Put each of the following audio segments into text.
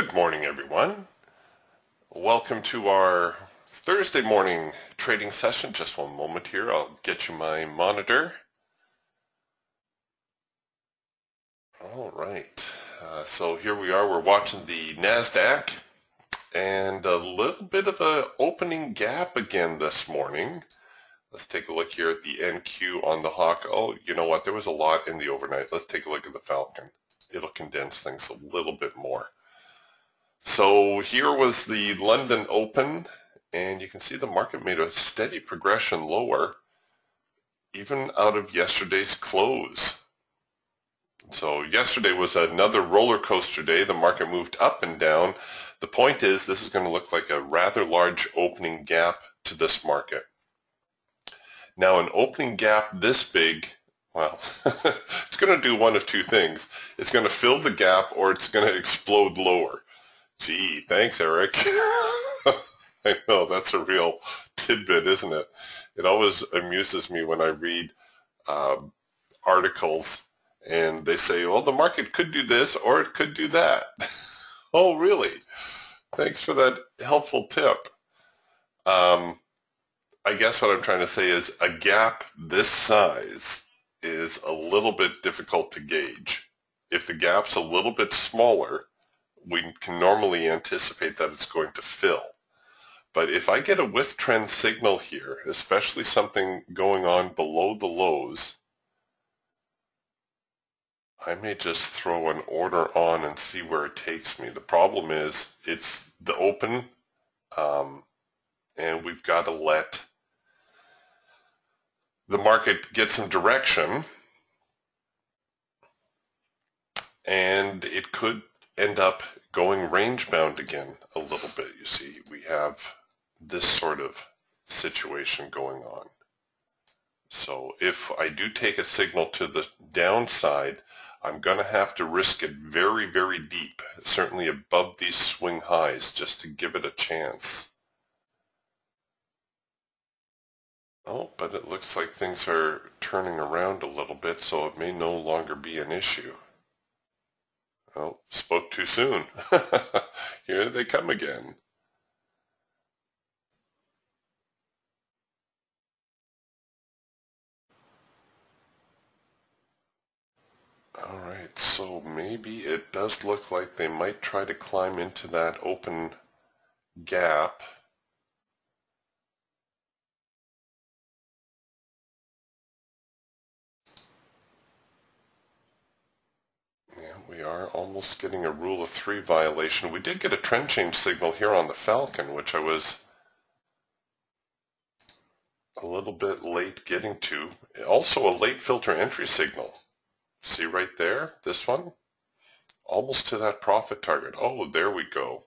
Good morning, everyone. Welcome to our Thursday morning trading session. Just one moment here. I'll get you my monitor. All right. So here we are. We're watching the NASDAQ and a little bit of an opening gap again this morning. Let's take a look here at the NQ on the Hawk. Oh, you know what? There was a lot in the overnight. Let's take a look at the Falcon. It'll condense things a little bit more. So here was the London Open, and you can see the market made a steady progression lower, even out of yesterday's close. So yesterday was another roller coaster day. The market moved up and down. The point is, this is going to look like a rather large opening gap to this market. Now, an opening gap this big, well, it's going to do one of two things. It's going to fill the gap or it's going to explode lower. Gee, thanks, Eric. I know, that's a real tidbit, isn't it? It always amuses me when I read articles and they say, well, the market could do this or it could do that. Oh, really? Thanks for that helpful tip. I guess what I'm trying to say is a gap this size is a little bit difficult to gauge. If the gap's a little bit smaller, we can normally anticipate that it's going to fill. But if I get a with trend signal here, especially something going on below the lows, I may just throw an order on and see where it takes me. The problem is it's the open, and we've got to let the market get some direction, and it could end up going range bound again a little bit. You see, we have this sort of situation going on. So if I do take a signal to the downside, I'm going to have to risk it very, very deep, certainly above these swing highs, just to give it a chance. Oh, but it looks like things are turning around a little bit, so it may no longer be an issue. Oh, spoke too soon. Here they come again. All right, so maybe it does look like they might try to climb into that open gap. Yeah, we are almost getting a rule of three violation. We did get a trend change signal here on the Falcon, which I was a little bit late getting to. Also a late filter entry signal. See right there, this one? Almost to that profit target. Oh, there we go.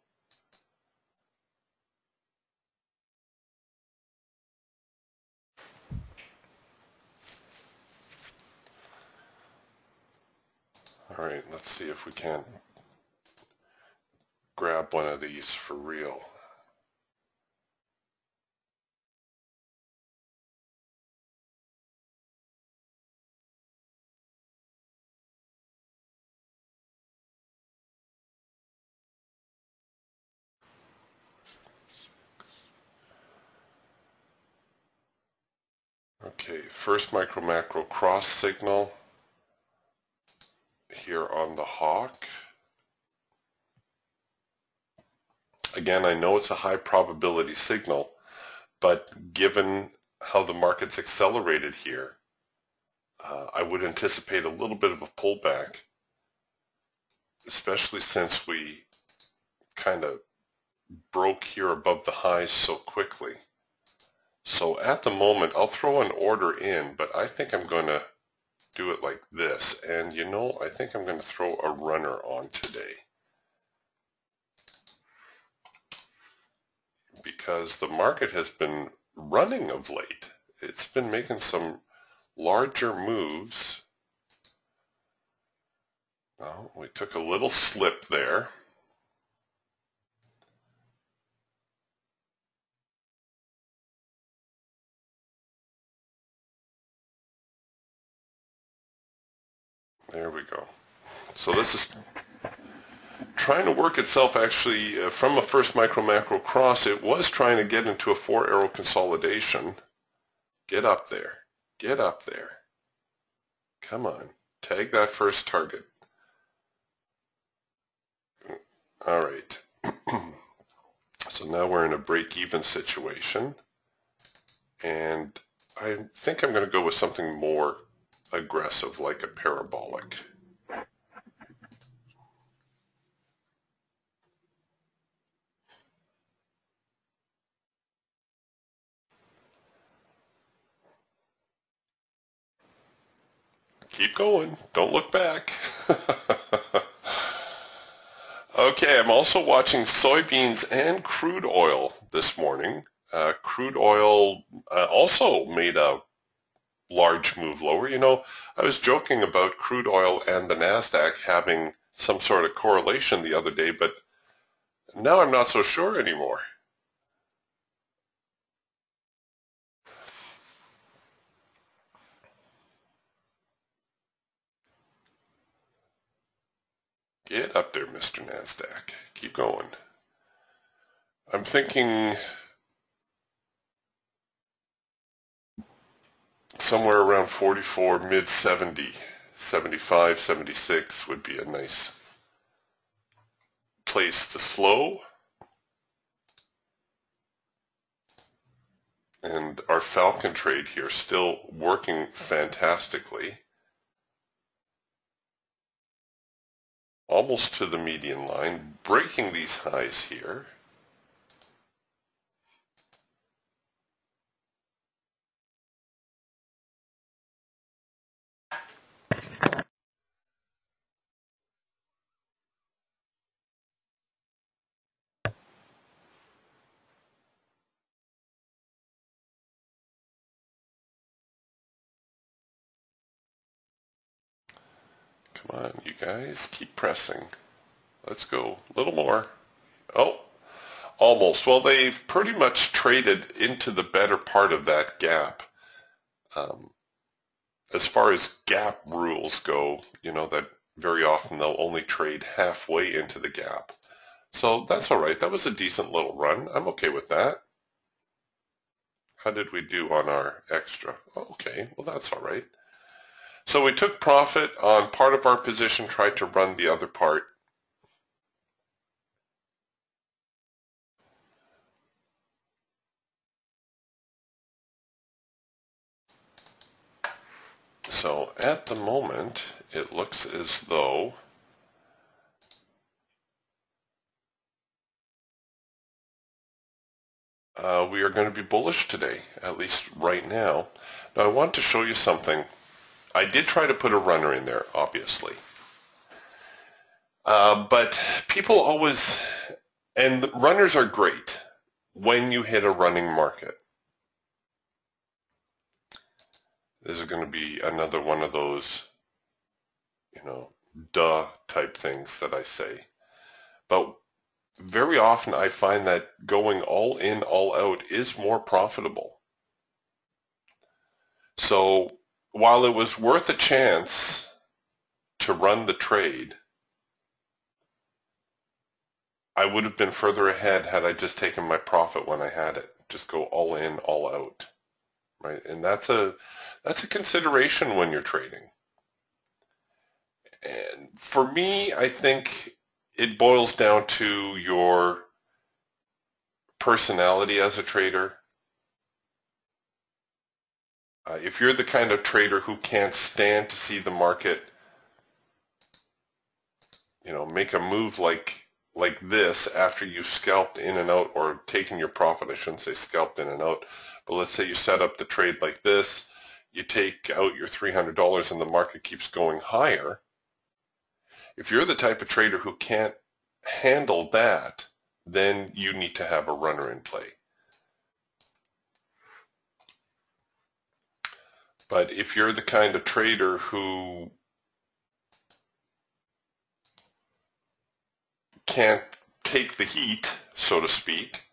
All right, let's see if we can't grab one of these for real. Okay, first micro macro cross signal here on the Hawk. Again, I know it's a high probability signal, but given how the market's accelerated here, I would anticipate a little bit of a pullback, especially since we kind of broke here above the highs so quickly. So at the moment, I'll throw an order in, but I think I'm going to do it like this. And you know, I think I'm going to throw a runner on today, because the market has been running of late. It's been making some larger moves. Well, we took a little slip there. There we go. So this is trying to work itself actually from a first micro macro cross. It was trying to get into a 4-arrow consolidation. Get up there. Get up there. Come on. Tag that first target. All right. So now we're in a break-even situation. And I think I'm going to go with something more aggressive, like a parabolic. Keep going. Don't look back. Okay, I'm also watching soybeans and crude oil this morning. Crude oil also made a large move lower. You know, I was joking about crude oil and the NASDAQ having some sort of correlation the other day, but now I'm not so sure anymore. Get up there, Mr. NASDAQ. Keep going. I'm thinking somewhere around 44, mid 70, 75, 76 would be a nice place to slow. And our Falcon trade here still working fantastically. Almost to the median line, breaking these highs here. Come on, you guys, keep pressing. Let's go. A little more. Oh, almost. Well, they've pretty much traded into the better part of that gap. As far as gap rules go, you know that very often they'll only trade halfway into the gap. So that's all right. That was a decent little run. I'm okay with that. How did we do on our extra? Okay, well that's all right. So we took profit on part of our position, tried to run the other part. So at the moment, it looks as though we are going to be bullish today, at least right now. Now I want to show you something. I did try to put a runner in there, obviously. But people always, and runners are great when you hit a running market. This is going to be another one of those, you know, duh type things that I say. But very often I find that going all in, all out is more profitable. So while it was worth a chance to run the trade, I would have been further ahead had I just taken my profit when I had it. Just go all in, all out, right? And that's a consideration when you're trading. And for me, I think it boils down to your personality as a trader. If you're the kind of trader who can't stand to see the market, you know, make a move like this after you've scalped in and out, or taken your profit, I shouldn't say scalped in and out, but let's say you set up the trade like this, you take out your $300 and the market keeps going higher. If you're the type of trader who can't handle that, then you need to have a runner in play. But if you're the kind of trader who can't take the heat, so to speak,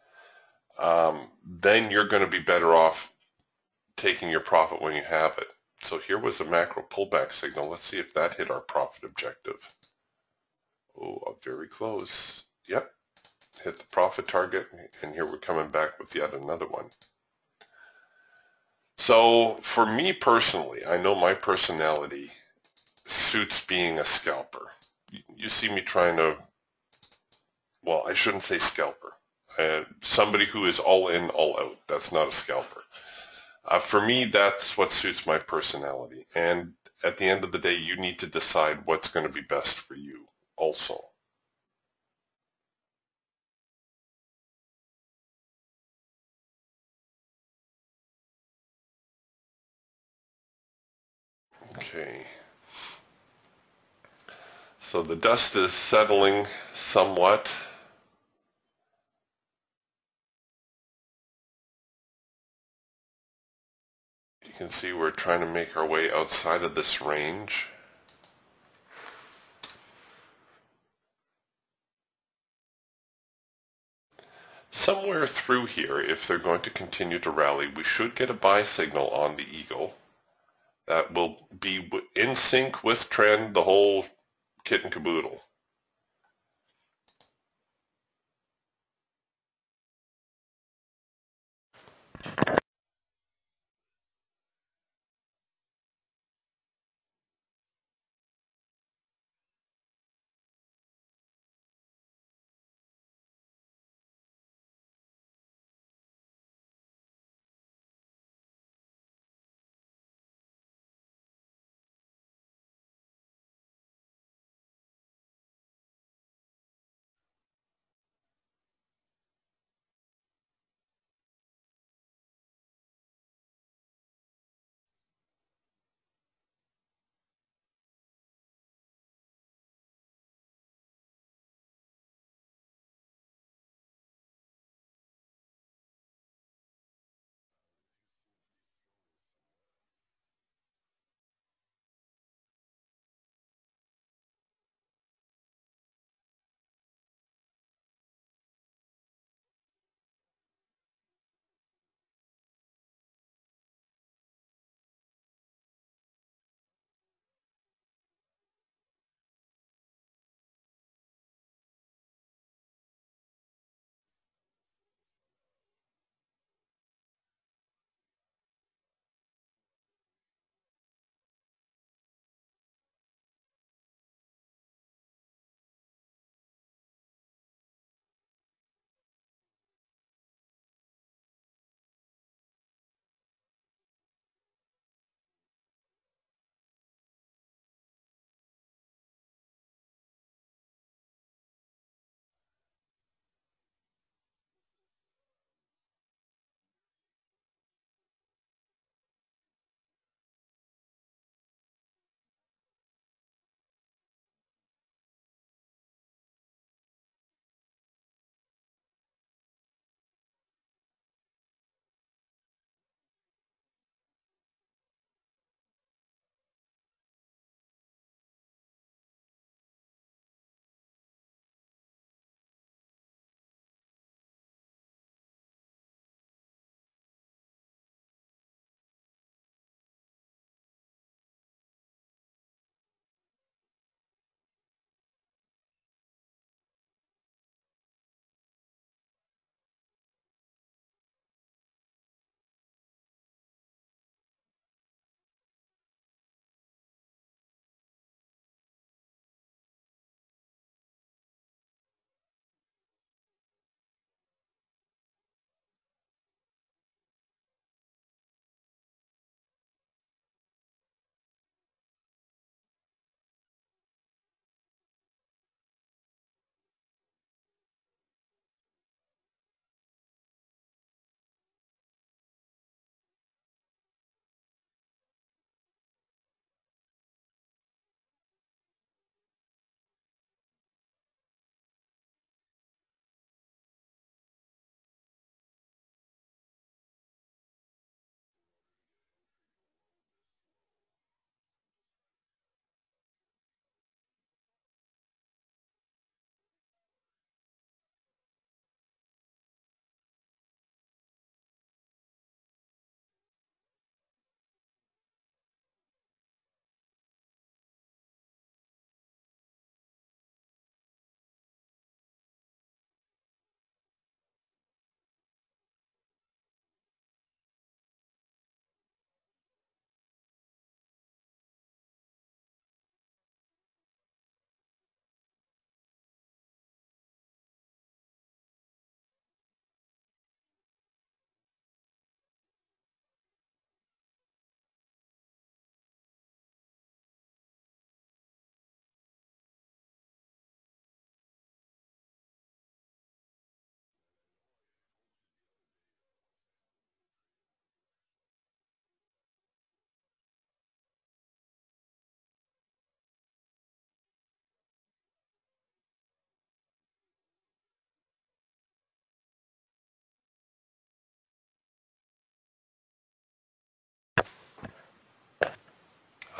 then you're going to be better off taking your profit when you have it. So here was a macro pullback signal. Let's see if that hit our profit objective. Oh, a very close. Yep, hit the profit target, and here we're coming back with yet another one. So for me personally, I know my personality suits being a scalper. You see me trying to, well, I shouldn't say scalper. Somebody who is all in, all out. That's not a scalper. For me, that's what suits my personality. And at the end of the day, you need to decide what's going to be best for you also. Okay. So the dust is settling somewhat. You can see we're trying to make our way outside of this range. Somewhere through here, if they're going to continue to rally, we should get a buy signal on the eagle. That will be in sync with trend, the whole kit and caboodle.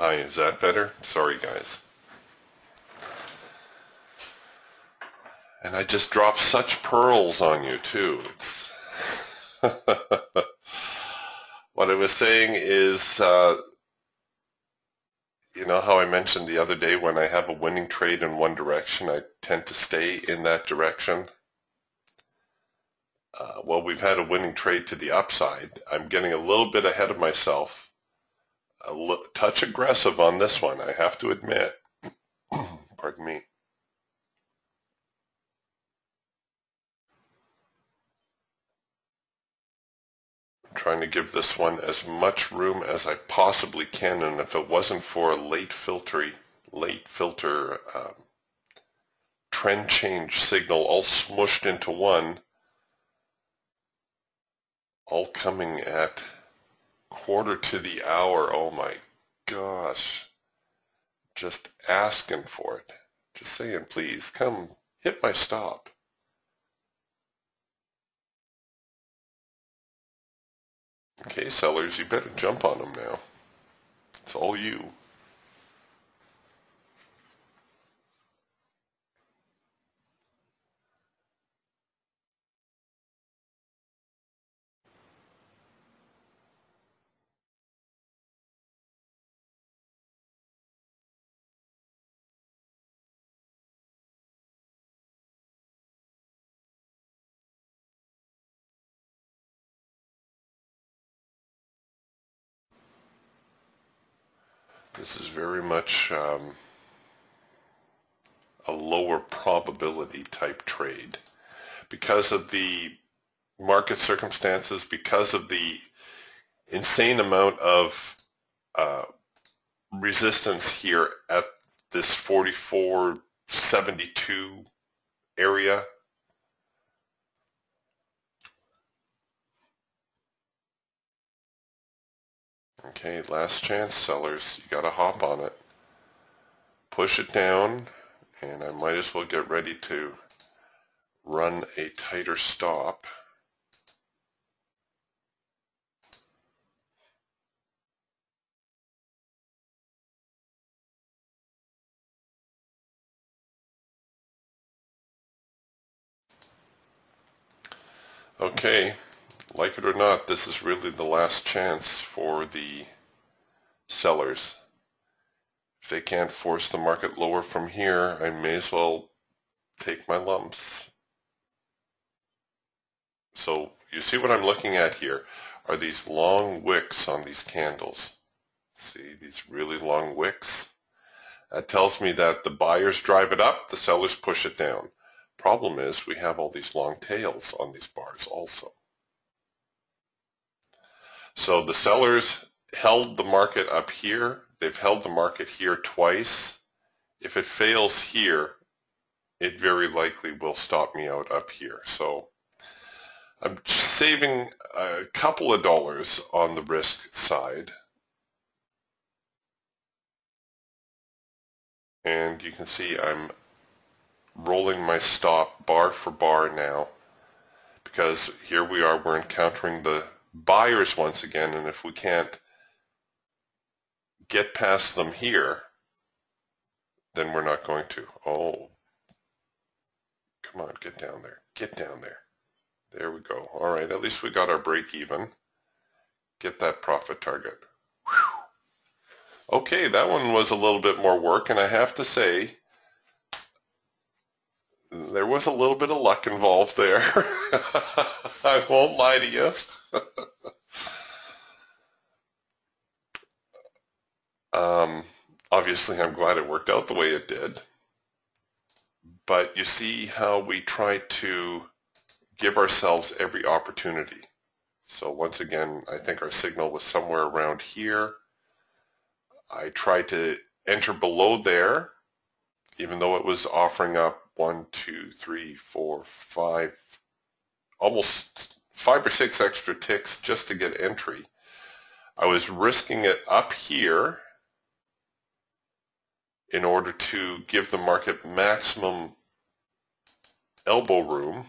Hi, is that better? Sorry, guys. And I just dropped such pearls on you, too. It's what I was saying is, you know how I mentioned the other day when I have a winning trade in one direction, I tend to stay in that direction? Well, we've had a winning trade to the upside. I'm getting a little bit ahead of myself, a touch aggressive on this one, I have to admit. Pardon me. I'm trying to give this one as much room as I possibly can, and if it wasn't for a late filter trend change signal all smushed into one, all coming at quarter to the hour. Oh my gosh. Just asking for it. Just saying, please, come hit my stop. Okay, sellers, you better jump on them now. It's all you. This is very much a lower probability type trade because of the market circumstances, because of the insane amount of resistance here at this 44.72 area. Okay, last chance, sellers. You gotta hop on it. Push it down, and I might as well get ready to run a tighter stop. Okay, like it or not, this is really the last chance for the sellers. If they can't force the market lower from here, I may as well take my lumps. So you see what I'm looking at here are these long wicks on these candles. See these really long wicks? That tells me that the buyers drive it up, the sellers push it down. Problem is we have all these long tails on these bars also. So the sellers held the market up here. They've held the market here twice. If it fails here, it very likely will stop me out up here. So I'm saving a couple of dollars on the risk side. And you can see I'm rolling my stop bar for bar now because here we are, we're encountering the buyers once again, and if we can't get past them here, then we're not going to. Oh, come on, get down there. Get down there. There we go. All right, at least we got our break even. Get that profit target. Whew. Okay, that one was a little bit more work, and I have to say, there was a little bit of luck involved there. I won't lie to you. Obviously, I'm glad it worked out the way it did. But you see how we try to give ourselves every opportunity. So once again, I think our signal was somewhere around here. I tried to enter below there, even though it was offering up 1, 2, 3, 4, 5, almost 5 or 6 extra ticks just to get entry. I was risking it up here in order to give the market maximum elbow room.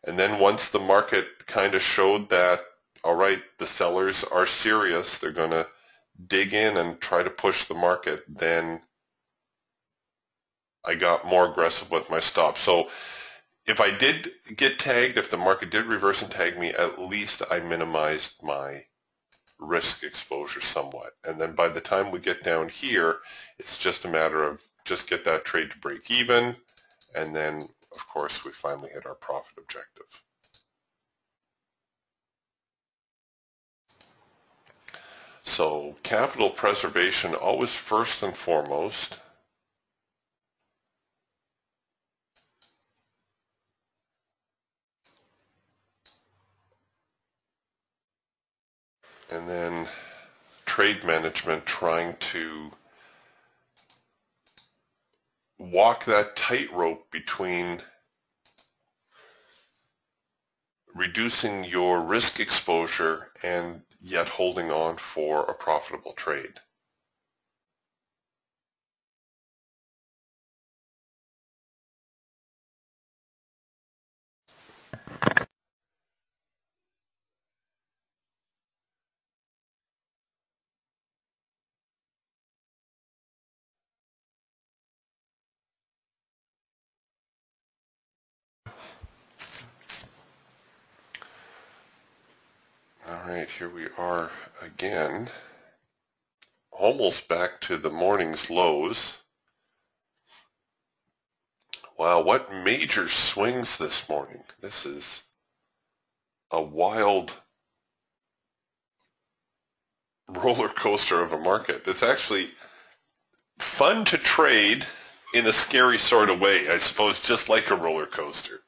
And then once the market kind of showed that, all right, the sellers are serious, they're going to dig in and try to push the market, then I got more aggressive with my stop. So if I did get tagged, if the market did reverse and tag me, at least I minimized my risk exposure somewhat. And then by the time we get down here, it's just a matter of just get that trade to break even. And then, of course, we finally hit our profit objective. So capital preservation, always first and foremost. And then trade management, trying to walk that tightrope between reducing your risk exposure and yet holding on for a profitable trade. All right, here we are again, almost back to the morning's lows. Wow, what major swings this morning. This is a wild roller coaster of a market. It's actually fun to trade in a scary sort of way, I suppose, just like a roller coaster.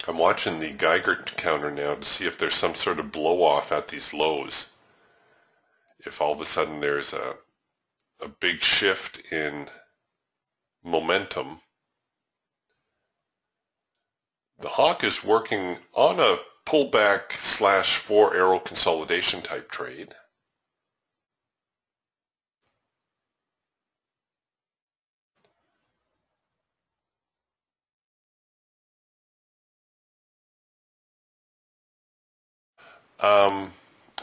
I'm watching the Geiger counter now to see if there's some sort of blow off at these lows. If all of a sudden there's a big shift in momentum. The hawk is working on a pullback / 4 arrow consolidation type trade.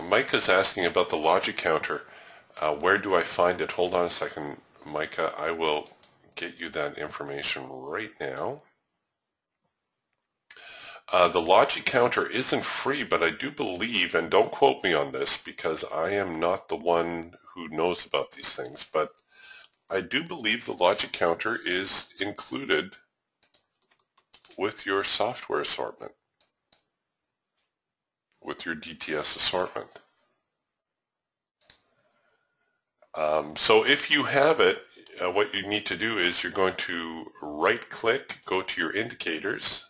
Mike is asking about the logic counter. Where do I find it? Hold on a second, Micah. I will get you that information right now. The logic counter isn't free, but I do believe, and don't quote me on this because I am not the one who knows about these things, but I do believe the logic counter is included with your software assortment, with your DTS assortment. So if you have it, what you need to do is you're going to right-click, go to your indicators,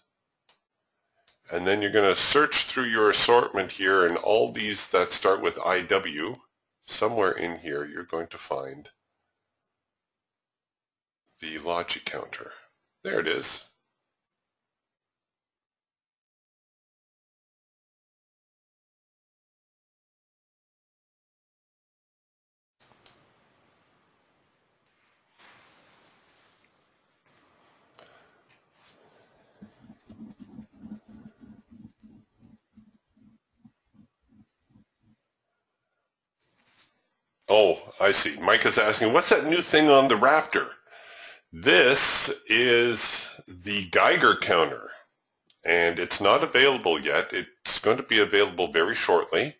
and then you're going to search through your assortment here, and all these that start with IW, somewhere in here you're going to find the logic counter. There it is. Oh, I see. Mike is asking, what's that new thing on the Raptor? This is the Geiger counter, and it's not available yet. It's going to be available very shortly.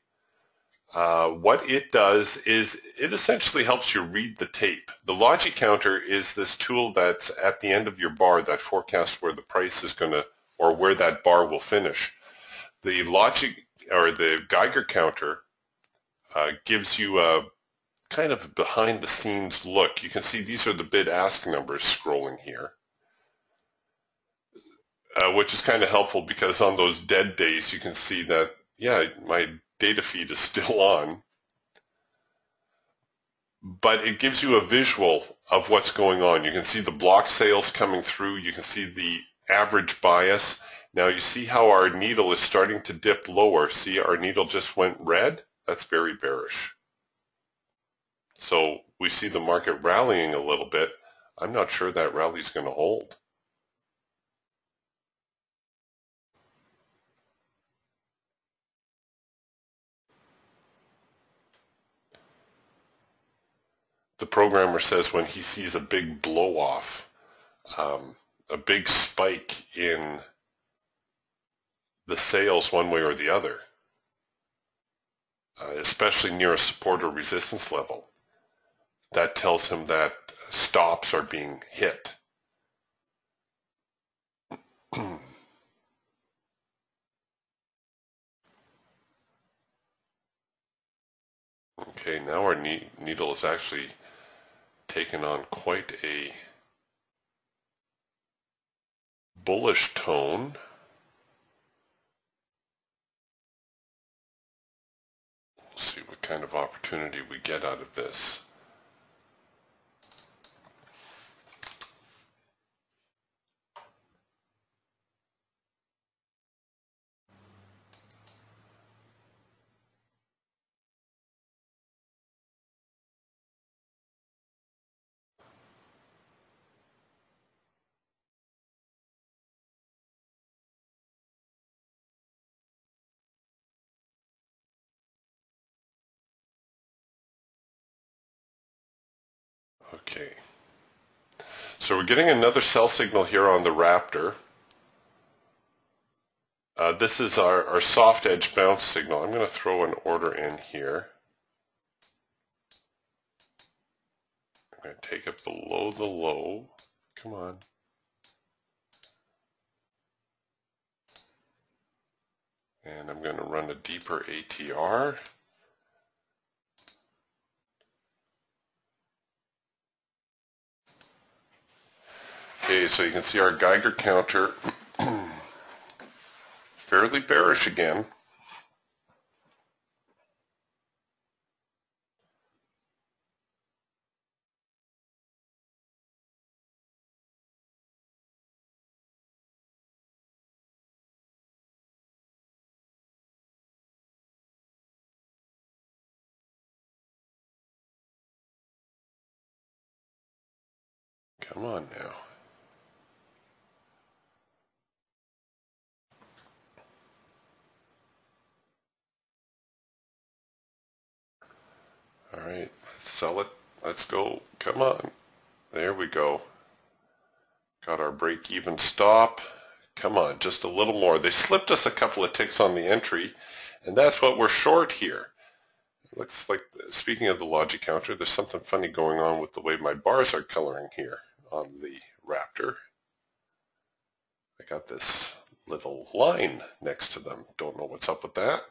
What it does is it essentially helps you read the tape. The logic counter is this tool that's at the end of your bar that forecasts where the price is going to, or where that bar will finish. The logic, or the Geiger counter, gives you a kind of behind the scenes look. You can see these are the bid ask numbers scrolling here. which is kind of helpful because on those dead days you can see that, yeah, my data feed is still on, but it gives you a visual of what's going on. You can see the block sales coming through. You can see the average bias. Now you see how our needle is starting to dip lower. See, our needle just went red. That's very bearish. So we see the market rallying a little bit. I'm not sure that rally is going to hold. The programmer says when he sees a big blow off, a big spike in the sales one way or the other, especially near a support or resistance level, that tells him that stops are being hit. Okay, now our needle is actually taken on quite a bullish tone. We'll see what kind of opportunity we get out of this. Okay, so we're getting another sell signal here on the Raptor. This is our soft edge bounce signal. I'm going to throw an order in here. I'm going to take it below the low. Come on. And I'm going to run a deeper ATR. Okay, so you can see our Geiger counter fairly bearish again. Come on now. All right, let's sell it. Let's go. Come on. There we go. Got our break-even stop. Come on, just a little more. They slipped us a couple of ticks on the entry, and that's what we're short here. It looks like, speaking of the logic counter, there's something funny going on with the way my bars are coloring here on the Raptor. I got this little line next to them. Don't know what's up with that.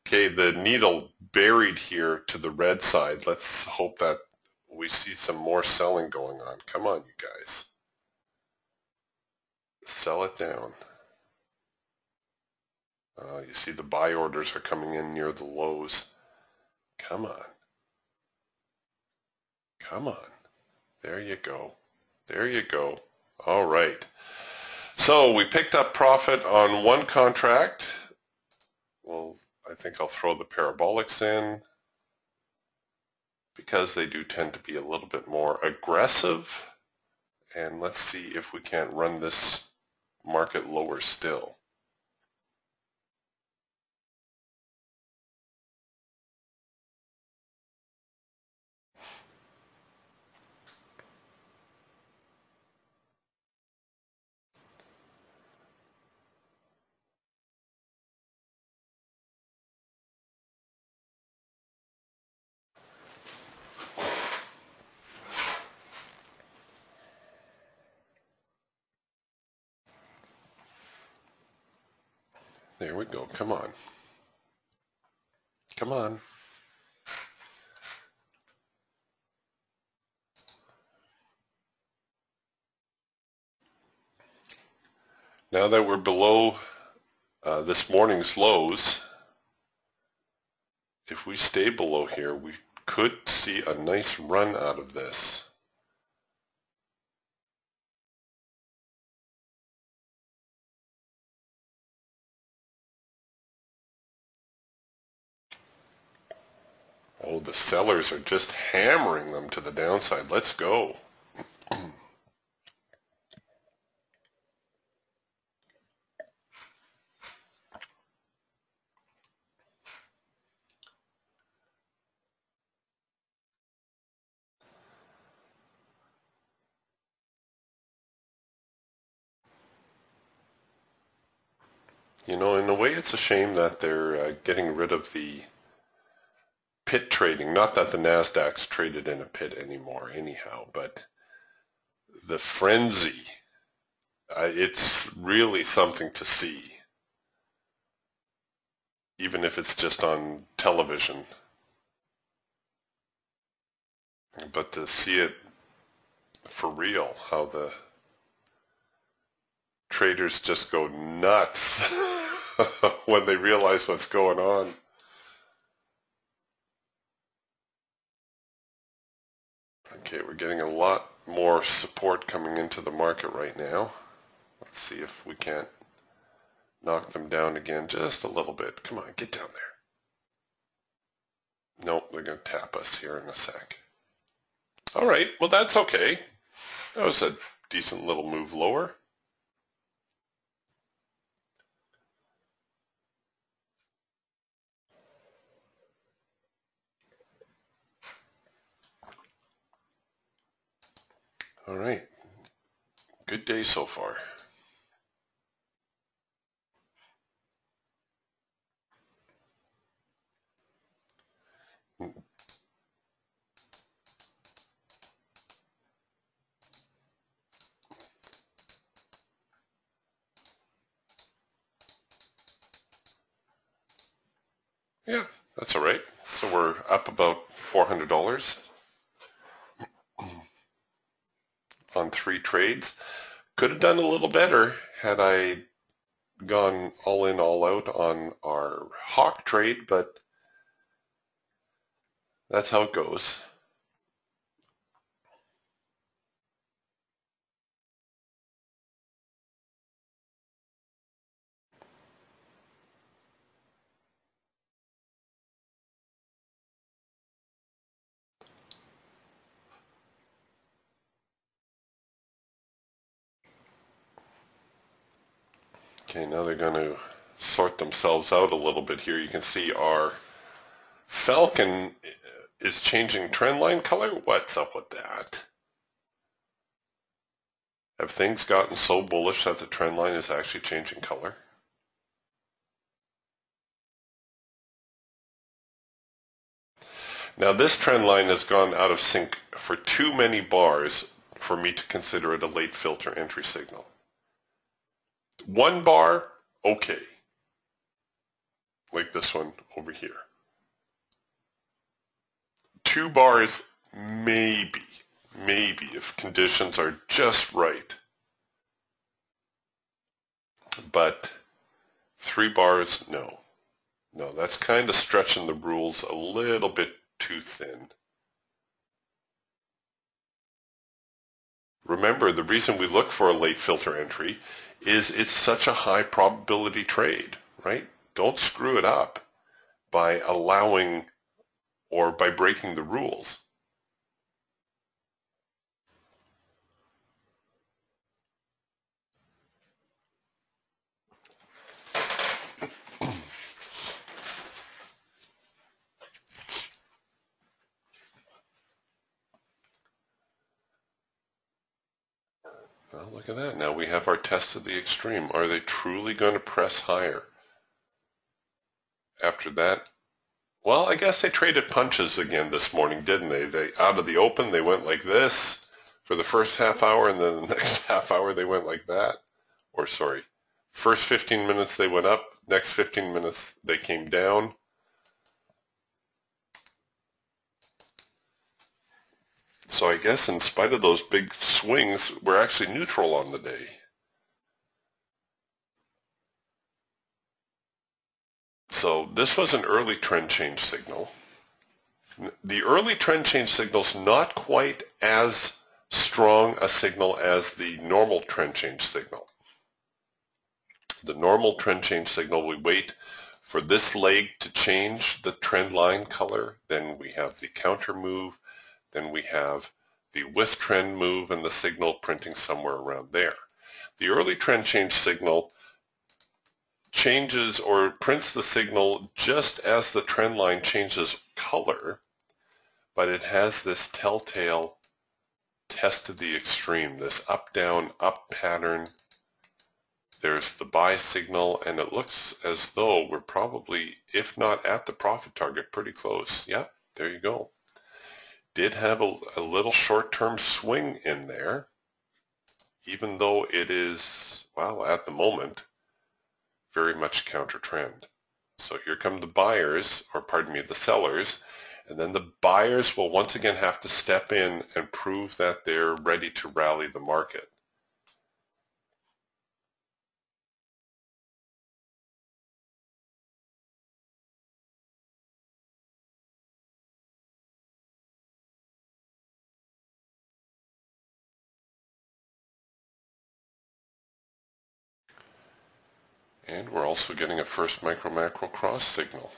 Okay, the needle buried here to the red side. Let's hope that we see some more selling going on. Come on, you guys. Sell it down. You see the buy orders are coming in near the lows. Come on. Come on. There you go. There you go. All right. So we picked up profit on one contract. Well, I think I'll throw the parabolics in because they do tend to be a little bit more aggressive. And let's see if we can't run this market lower still. There we go. Come on. Come on. Now that we're below this morning's lows, if we stay below here, we could see a nice run out of this. Oh, the sellers are just hammering them to the downside. Let's go. You know, in a way, it's a shame that they're getting rid of the pit trading. Not that the NASDAQ's traded in a pit anymore anyhow, but the frenzy, it's really something to see, even if it's just on television. But to see it for real, how the traders just go nuts when they realize what's going on. Okay, we're getting a lot more support coming into the market right now. Let's see if we can't knock them down again just a little bit. Come on, get down there. Nope, they're going to tap us here in a sec. All right, well, that's okay. That was a decent little move lower. All right, good day so far. Yeah, that's all right. So we're up about $400 on 3 trades. Could have done a little better had I gone all in, all out on our hawk trade, but that's how it goes. Okay, now they're going to sort themselves out a little bit here. You can see our Falcon is changing trend line color. What's up with that? Have things gotten so bullish that the trend line is actually changing color? Now this trend line has gone out of sync for too many bars for me to consider it a late filter entry signal. 1 bar, okay. Like this one over here. 2 bars, maybe if conditions are just right. But 3 bars, no. No, that's kind of stretching the rules a little bit too thin. Remember, the reason we look for a late filter entry is it's such a high probability trade, right? Don't screw it up by allowing or by breaking the rules. Well, look at that. Now we have our test of the extreme. Are they truly going to press higher? After that, well, I guess they traded punches again this morning, didn't they? They out of the open, they went like this for the first half hour, and then the next half hour they went like that. Or sorry, first 15 minutes they went up, next 15 minutes they came down. So I guess in spite of those big swings, we're actually neutral on the day. So this was an early trend change signal. The early trend change signal is not quite as strong a signal as the normal trend change signal. The normal trend change signal, we wait for this leg to change the trend line color, then we have the counter move, then we have the with trend move and the signal printing somewhere around there. The early trend change signal changes or prints the signal just as the trend line changes color, but it has this telltale test to the extreme, this up, down, up pattern. There's the buy signal, and it looks as though we're probably, if not at the profit target, pretty close. Yep, there you go. Did have a little short-term swing in there, even though it is, well, at the moment, very much counter trend. So here come the buyers, or pardon me, the sellers, and then the buyers will once again have to step in and prove that they're ready to rally the market. And we're also getting a first micro-macro cross signal.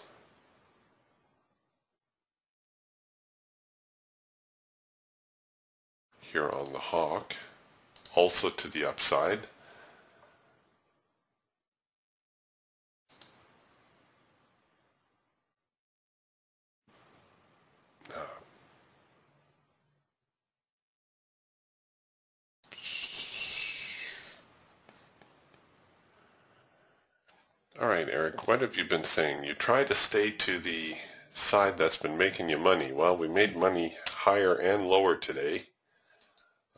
Here on the hawk, also to the upside. All right, Eric, what have you been saying? You try to stay to the side that's been making you money. Well, we made money higher and lower today.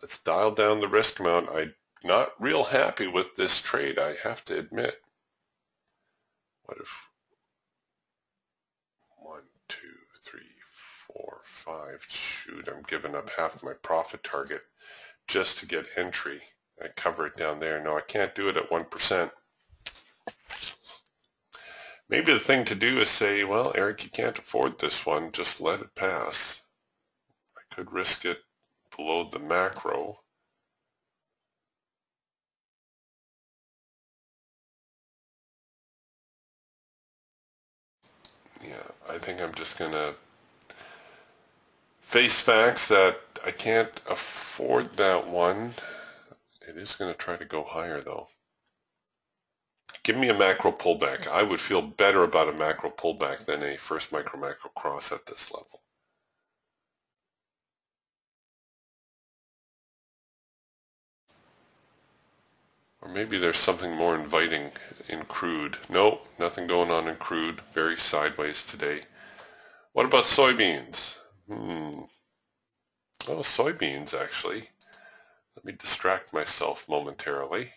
Let's dial down the risk amount. I'm not real happy with this trade, I have to admit. What if 1, 2, 3, 4, 5, shoot, I'm giving up half my profit target just to get entry. I cover it down there. No, I can't do it at 1%. Maybe the thing to do is say, well, Eric, you can't afford this one. Just let it pass. I could risk it below the macro. Yeah, I think I'm just going to face facts that I can't afford that one. It is going to try to go higher, though. Give me a macro pullback. I would feel better about a macro pullback than a first micro-macro cross at this level. Or maybe there's something more inviting in crude. Nope, nothing going on in crude. Very sideways today. What about soybeans? Oh, soybeans, actually. Let me distract myself momentarily.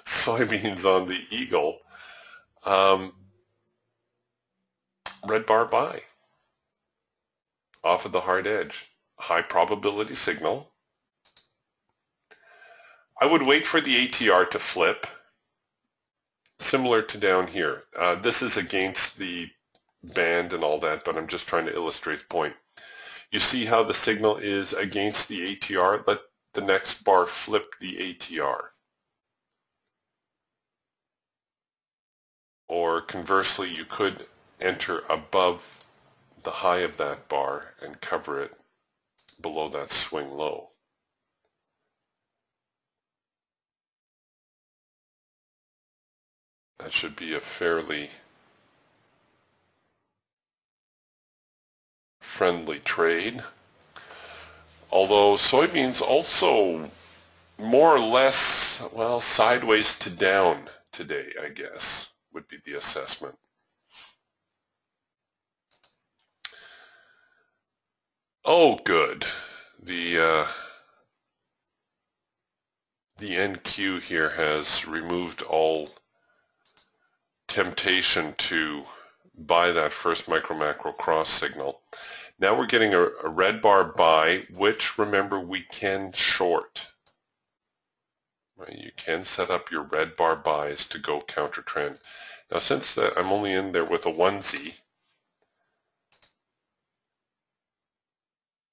Soybeans on the eagle. Red bar buy. Off of the hard edge. High probability signal. I would wait for the ATR to flip, similar to down here. This is against the band and all that, but I'm just trying to illustrate the point. You see how the signal is against the ATR? Let the next bar flip the ATR. Or conversely, you could enter above the high of that bar and cover it below that swing low. That should be a fairly friendly trade. Although soybeans also more or less, well, sideways to down today, I guess, would be the assessment. Oh, good. The NQ here has removed all temptation to buy that first micro-macro cross signal. Now we're getting a red bar buy, which, remember, we can short. Right? You can set up your red bar buys to go counter trend. Now since that I'm only in there with a onesie,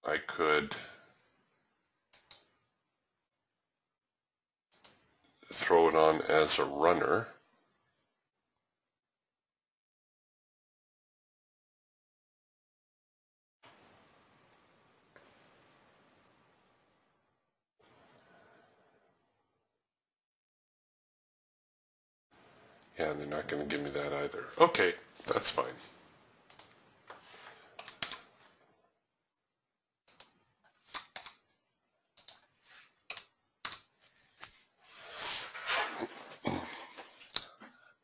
I could throw it on as a runner. Yeah, and they're not going to give me that either. Okay, that's fine.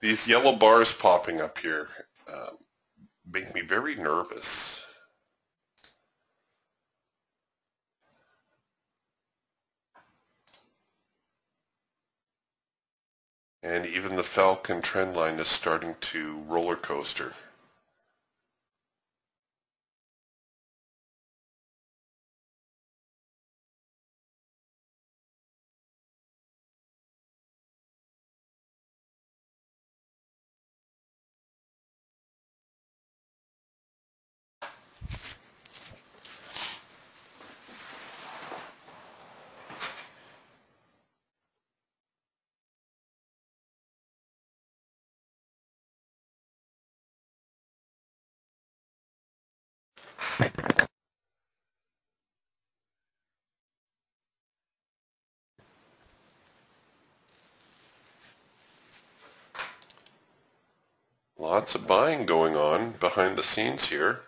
These yellow bars popping up here make me very nervous. And even the Falcon trend line is starting to roller coaster. Lots of buying going on behind the scenes here.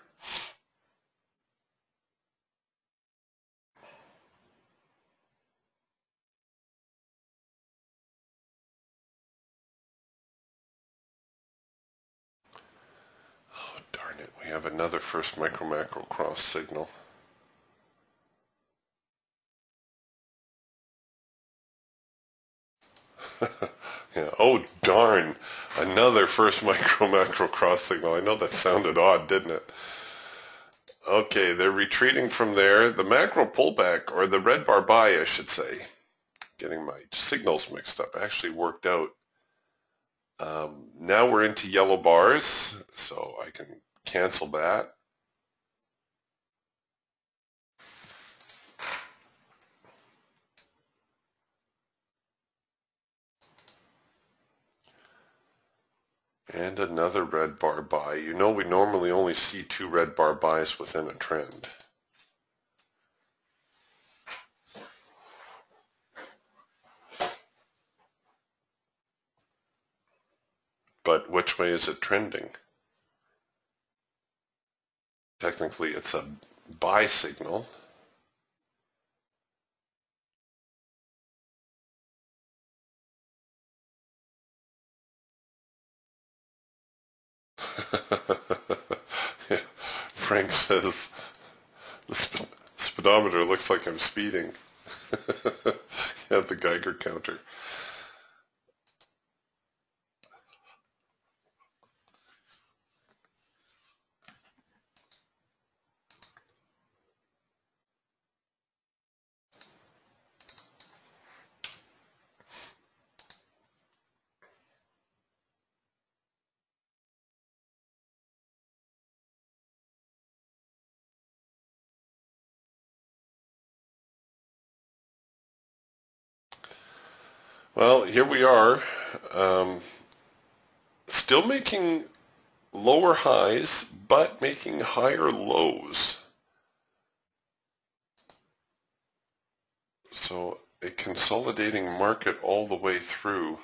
Oh, darn it. We have another first micro-macro cross signal. Yeah. Oh, darn. Another first micro-macro cross signal. I know that sounded odd, didn't it? Okay, they're retreating from there. The macro pullback, or the red bar buy, I should say, getting my signals mixed up, actually worked out. Now we're into yellow bars, so I can cancel that. And another red bar buy. You know, we normally only see 2 red bar buys within a trend. But which way is it trending? Technically, it's a buy signal. Yeah. Frank says, the speedometer looks like I'm speeding. Yeah, the Geiger counter. Well, here we are, still making lower highs, but making higher lows. So a consolidating market all the way through.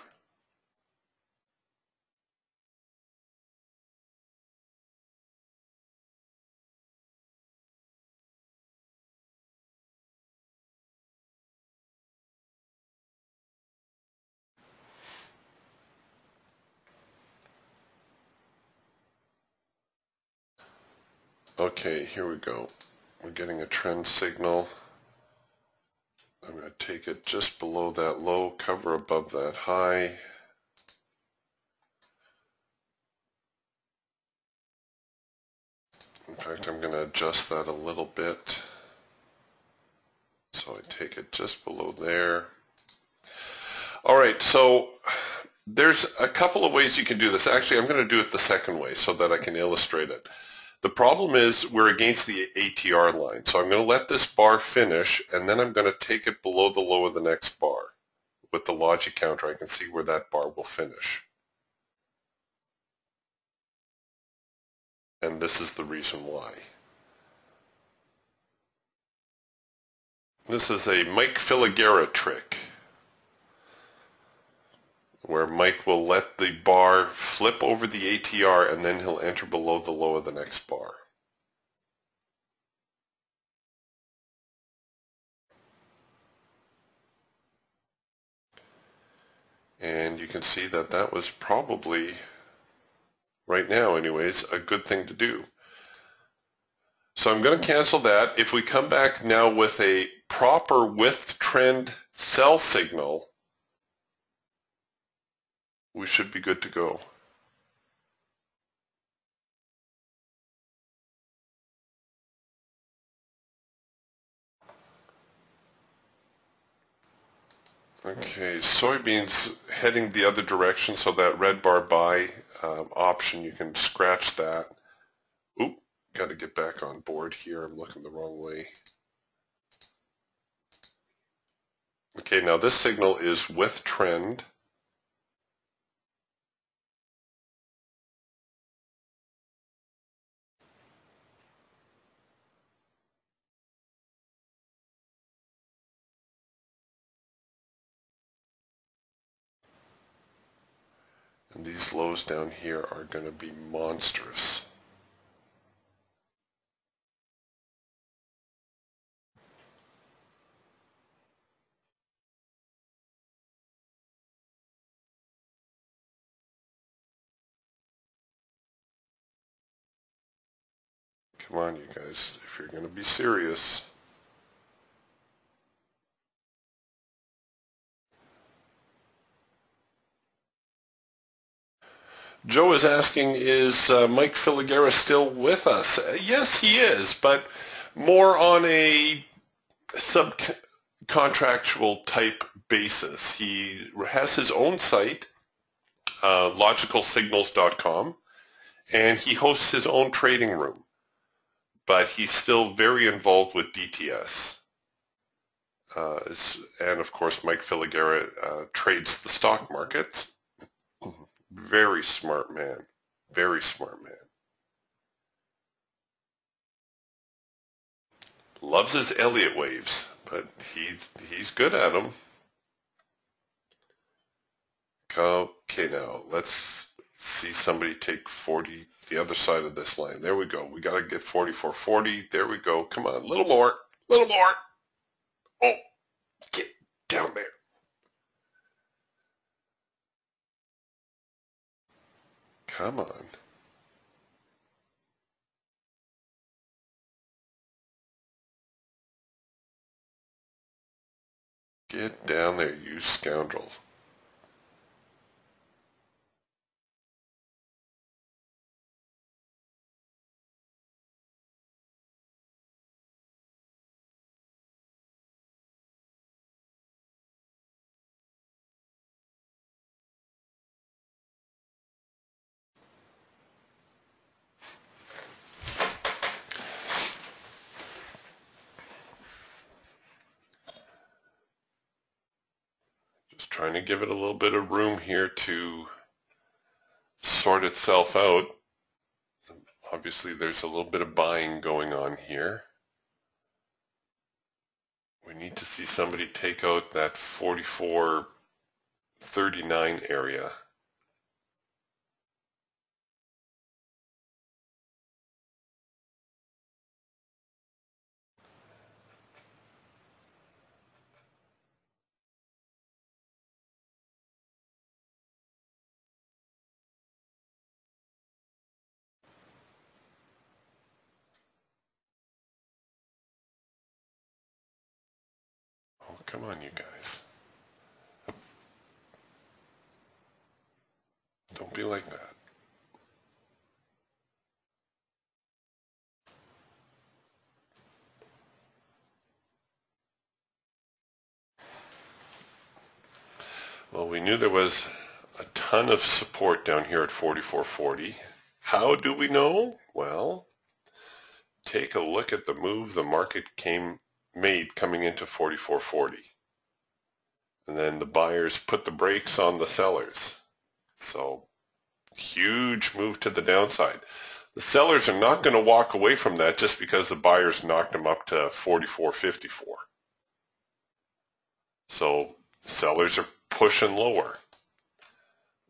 Okay, here we go. We're getting a trend signal. I'm going to take it just below that low, cover above that high. In fact, I'm going to adjust that a little bit. So I take it just below there. All right, so There's a couple of ways you can do this. Actually, I'm going to do it the second way so that I can illustrate it. The problem is we're against the ATR line. So I'm going to let this bar finish, and then I'm going to take it below the low of the next bar. With the logic counter, I can see where that bar will finish. And this is the reason why. This is a Mike Filigera trick, where Mike will let the bar flip over the ATR and then he'll enter below the low of the next bar. And you can see that that was probably, right now anyways, a good thing to do. So I'm going to cancel that. If we come back now with a proper with trend sell signal, we should be good to go. Okay, soybeans heading the other direction, so that red bar buy option, you can scratch that. Oop, got to get back on board here. I'm looking the wrong way. Okay, now this signal is with trend. And these lows down here are going to be monstrous. Come on, you guys, if you're going to be serious. Joe is asking, is Mike Filigera still with us? Yes, he is, but more on a subcontractual type basis. He has his own site, logicalsignals.com, and he hosts his own trading room, but he's still very involved with DTS. And of course, Mike Filigera trades the stock markets. Very smart man. Very smart man. Loves his Elliott waves, but he's good at them. Okay, now let's see somebody take 40, the other side of this line. There we go. We got to get 44.40. There we go. Come on, a little more. A little more. Oh, get down there. Come on. Get down there, you scoundrel. Just trying to give it a little bit of room here to sort itself out. Obviously, there's a little bit of buying going on here. We need to see somebody take out that 44.39 area. Oh, come on, you guys. Don't be like that. Well, we knew there was a ton of support down here at 44.40. How do we know? Well, take a look at the move the market made coming into 44.40. And then the buyers put the brakes on the sellers. So huge move to the downside. The sellers are not going to walk away from that just because the buyers knocked them up to 44.54. So sellers are pushing lower.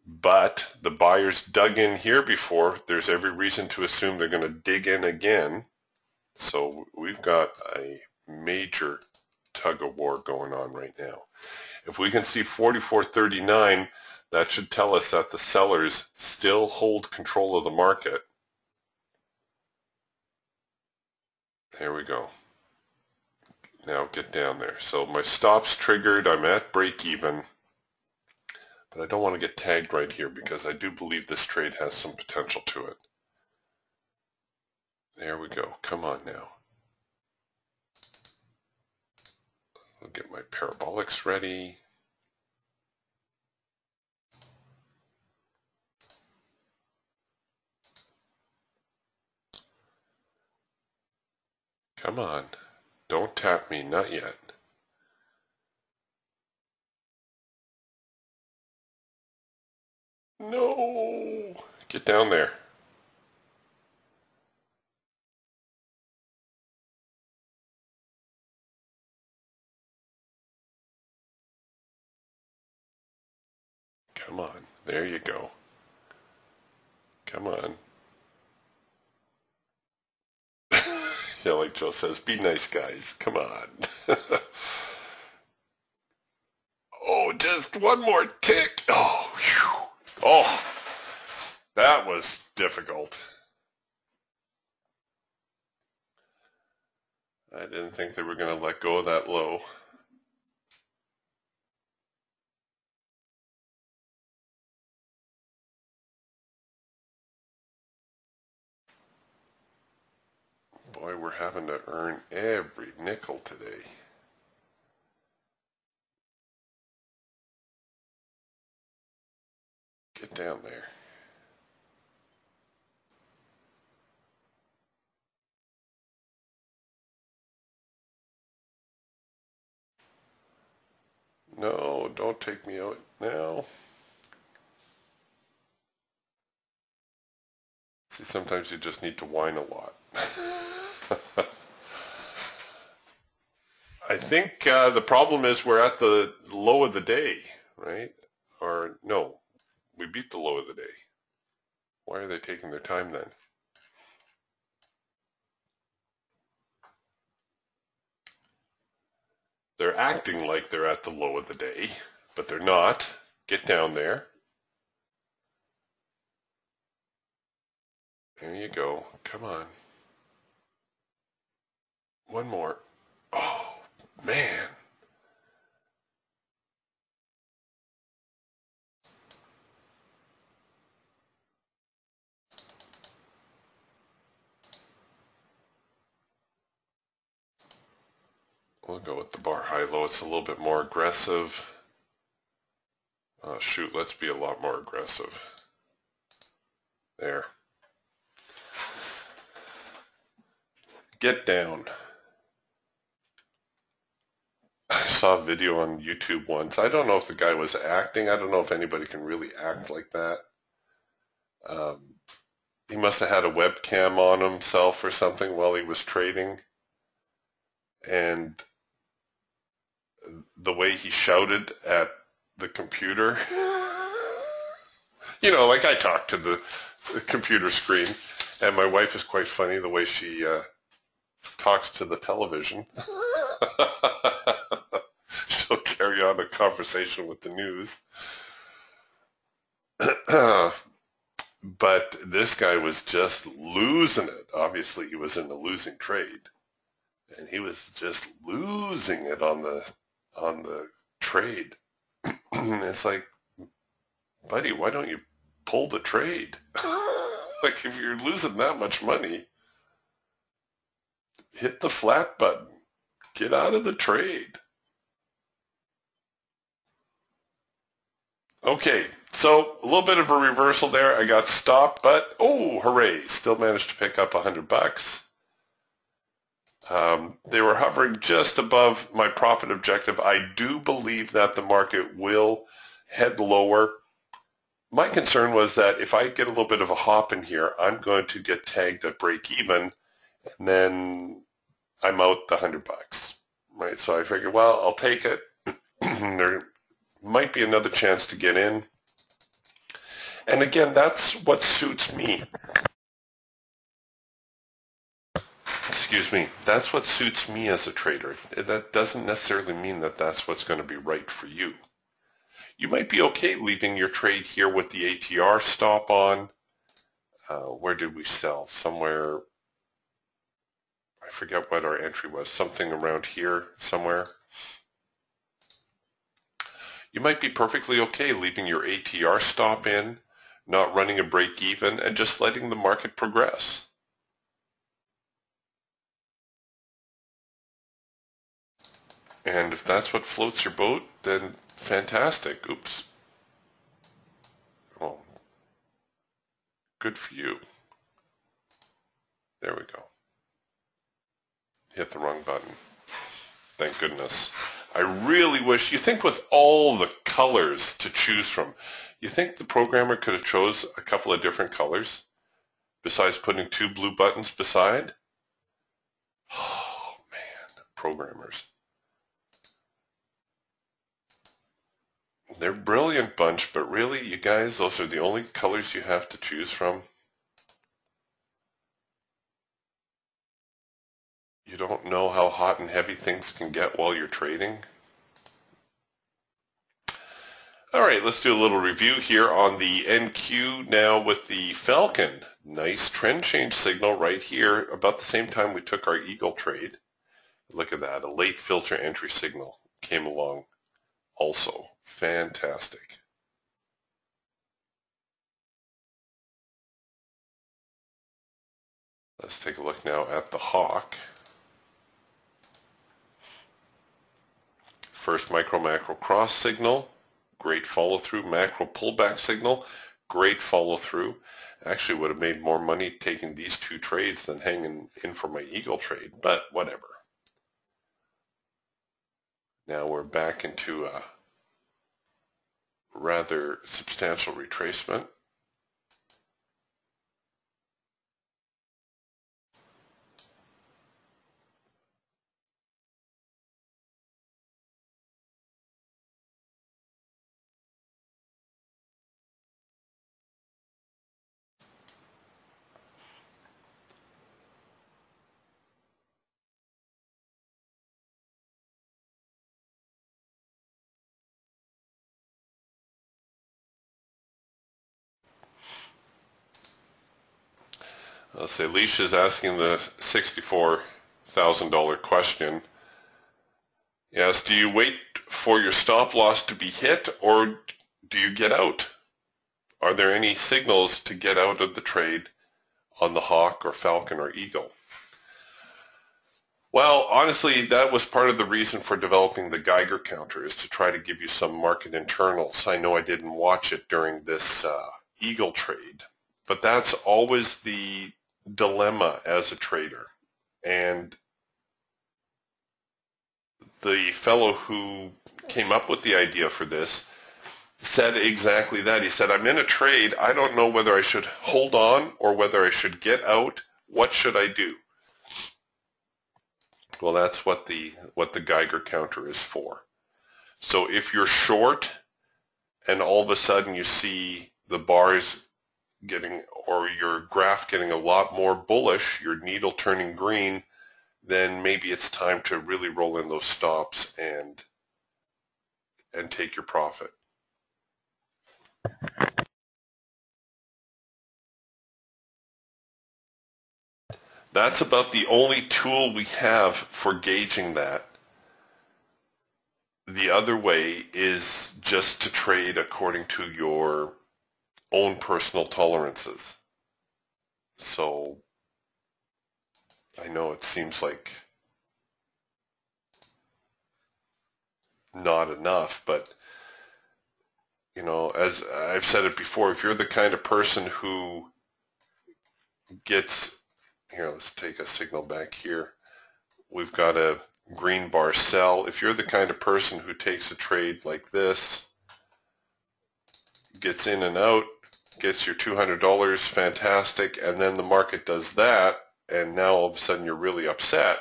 But the buyers dug in here before. There's every reason to assume they're going to dig in again. So we've got a major tug of war going on right now. If we can see 44.39, that should tell us that the sellers still hold control of the market. There we go. Now get down there. So my stop's triggered. I'm at break even. But I don't want to get tagged right here because I do believe this trade has some potential to it. There we go. Come on now. I'll get my parabolics ready. Come on. Don't tap me. Not yet. No. Get down there. Come on. There you go. Come on. Yeah, like Joe says, be nice, guys. Come on. Oh, just one more tick. Oh, whew. Oh, that was difficult. I didn't think they were going to let go that low. Boy, we're having to earn every nickel today. Get down there. No, don't take me out now. See, sometimes you just need to whine a lot. I think the problem is we're at the low of the day, right? Or no, we beat the low of the day. Why are they taking their time then? They're acting like they're at the low of the day, but they're not. Get down there. There you go. Come on. One more. Oh, man. We'll go with the bar high-low. It's a little bit more aggressive. Oh, shoot, let's be a lot more aggressive. There. Get down. I saw a video on YouTube once. I don't know if the guy was acting. I don't know if anybody can really act like that. He must have had a webcam on himself or something while he was trading. And the way he shouted at the computer, you know, like I talk to the computer screen, and my wife is quite funny the way she talks to the television. She'll carry on a conversation with the news. But this guy was just losing it. Obviously, he was in a losing trade, and he was just losing it on the trade. It's like, buddy, why don't you pull the trade? Like, if you're losing that much money, hit the flat button. Get out of the trade. Okay, So a little bit of a reversal there. I got stopped, but oh, hooray! Still managed to pick up $100. They were hovering just above my profit objective. I do believe that the market will head lower. My concern was that if I get a little bit of a hop in here, I'm going to get tagged at break even, and then I'm out the $100, right? So I figured, well, I'll take it. There might be another chance to get in. And again, that's what suits me. Excuse me. That's what suits me as a trader. That doesn't necessarily mean that that's what's going to be right for you. You might be okay leaving your trade here with the ATR stop on. Where did we sell? Somewhere, I forget what our entry was, something around here somewhere. You might be perfectly okay leaving your ATR stop in, not running a break even, and just letting the market progress. And if that's what floats your boat, then fantastic. Oops. Oh, good for you. There we go. Hit the wrong button. Thank goodness. I really wish, you think with all the colors to choose from, you think the programmer could have chose a couple of different colors besides putting two blue buttons beside? Oh man, programmers. They're a brilliant bunch, but really, you guys, those are the only colors you have to choose from. You don't know how hot and heavy things can get while you're trading. All right, let's do a little review here on the NQ now with the Falcon. Nice trend change signal right here about the same time we took our Eagle trade. Look at that, a late filter entry signal came along also. Fantastic. Let's take a look now at the Hawk. First micro-macro cross signal, great follow-through. Macro pullback signal, great follow-through. Actually would have made more money taking these two trades than hanging in for my Eagle trade, but whatever. Now we're back into a rather substantial retracement. Let's say Alicia's asking the $64,000 question. Yes, do you wait for your stop loss to be hit or do you get out? Are there any signals to get out of the trade on the Hawk or Falcon or Eagle? Well, honestly, that was part of the reason for developing the Geiger counter, is to try to give you some market internals. I know I didn't watch it during this Eagle trade, but that's always the dilemma as a trader. And the fellow who came up with the idea for this said exactly that. He said, I'm in a trade. I don't know whether I should hold on or whether I should get out. What should I do? Well, that's what the Geiger counter is for. So if you're short and all of a sudden you see the bars getting, or your graph getting a lot more bullish, your needle turning green, then maybe it's time to really roll in those stops and take your profit. That's about the only tool we have for gauging that. The other way is just to trade according to your own personal tolerances. So I know it seems like not enough, but You know, as I've said it before, if you're the kind of person who gets, here, let's take a signal back here. We've got a green bar sell. If you're the kind of person who takes a trade like this, gets in and out, gets your $200, fantastic, and then the market does that, and now all of a sudden you're really upset,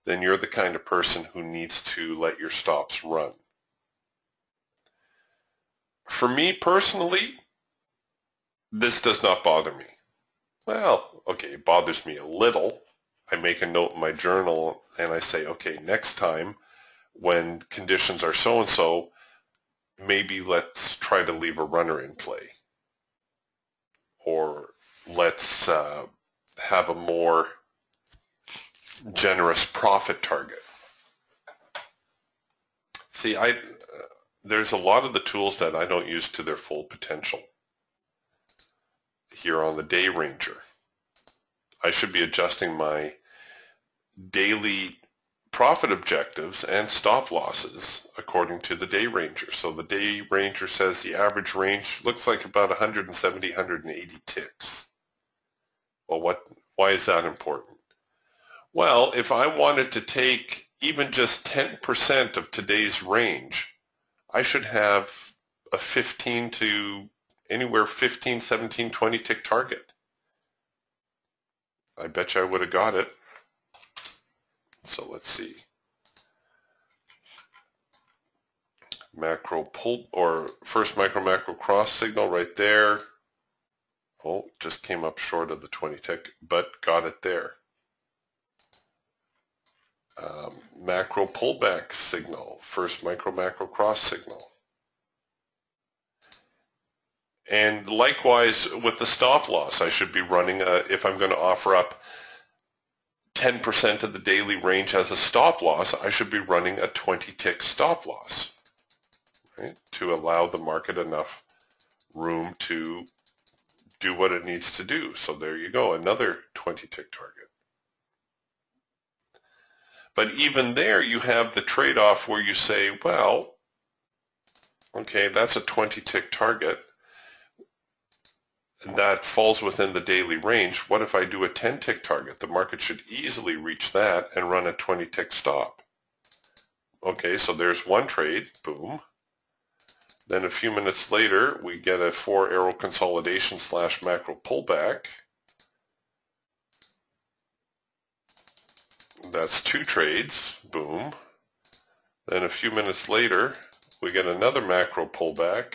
then you're the kind of person who needs to let your stops run. For me personally, this does not bother me. Well, okay, it bothers me a little. I make a note in my journal and I say, okay, next time when conditions are so-and-so, maybe let's try to leave a runner in play. Or let's have a more generous profit target. See, there's a lot of the tools that I don't use to their full potential here on the Day Ranger. I should be adjusting my daily profit objectives and stop losses according to the Day Ranger. So the Day Ranger says the average range looks like about 170, 180 ticks. Well, why is that important? Well, if I wanted to take even just 10% of today's range, I should have a 15 to anywhere 15, 17, 20 tick target. I bet you I would have got it. So let's see. Macro pull, or first macro cross signal right there. Oh, just came up short of the 20 tick, but got it there. Macro pullback signal, first macro cross signal. And likewise with the stop loss, I should be running, if I'm going to offer up 10% of the daily range as a stop loss, I should be running a 20 tick stop loss, right, to allow the market enough room to do what it needs to do. So there you go, another 20 tick target. But even there, you have the trade-off where you say, well, okay, that's a 20 tick target. And that falls within the daily range. What if I do a 10 tick target? The market should easily reach that and run a 20 tick stop. Okay, so there's one trade, boom. Then a few minutes later, we get a 4 arrow consolidation / macro pullback. That's 2 trades, boom. Then a few minutes later, we get another macro pullback.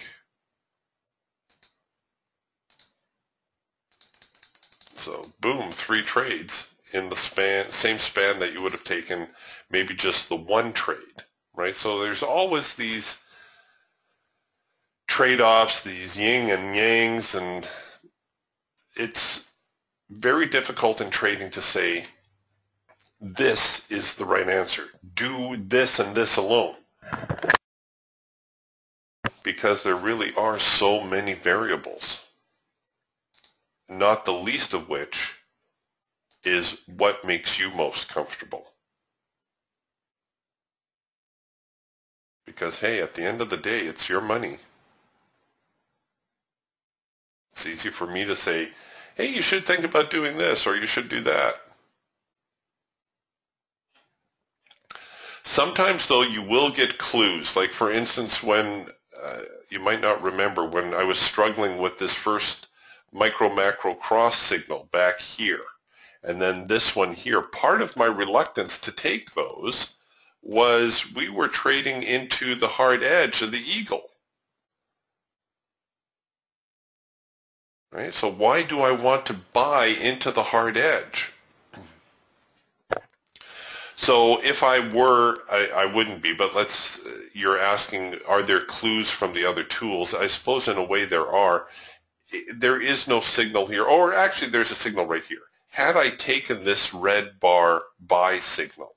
So boom, 3 trades in the same span that you would have taken maybe just the one trade, right? So there's always these trade-offs, these yin and yangs, and it's very difficult in trading to say this is the right answer. Do this and this alone. Because there really are so many variables, not the least of which is what makes you most comfortable. Because, hey, at the end of the day, it's your money. It's easy for me to say, hey, you should think about doing this or you should do that. Sometimes, though, you will get clues. Like, for instance, when you might not remember when I was struggling with this first macro cross signal back here, and then this one here, part of my reluctance to take those was we were trading into the hard edge of the eagle. Right? So why do I want to buy into the hard edge? So if I were, I wouldn't be, but you're asking, are there clues from the other tools? I suppose in a way there are. There is no signal here, or actually there's a signal right here. Had I taken this red bar buy signal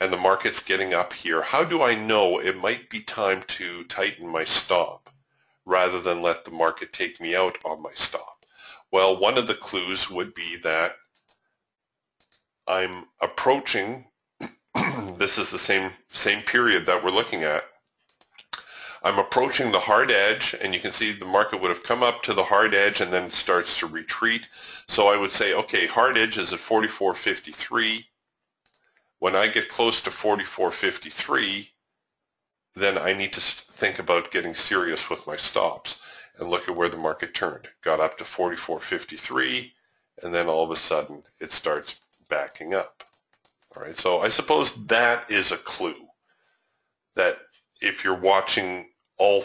and the market's getting up here, how do I know it might be time to tighten my stop rather than let the market take me out on my stop? Well, one of the clues would be that I'm approaching, this is the same period that we're looking at, I'm approaching the hard edge, and you can see the market would have come up to the hard edge and then starts to retreat. So I would say, okay, hard edge is at 44.53. When I get close to 44.53, then I need to think about getting serious with my stops and look at where the market turned. Got up to 44.53, and then all of a sudden it starts backing up. All right, so I suppose that is a clue that if you're watching all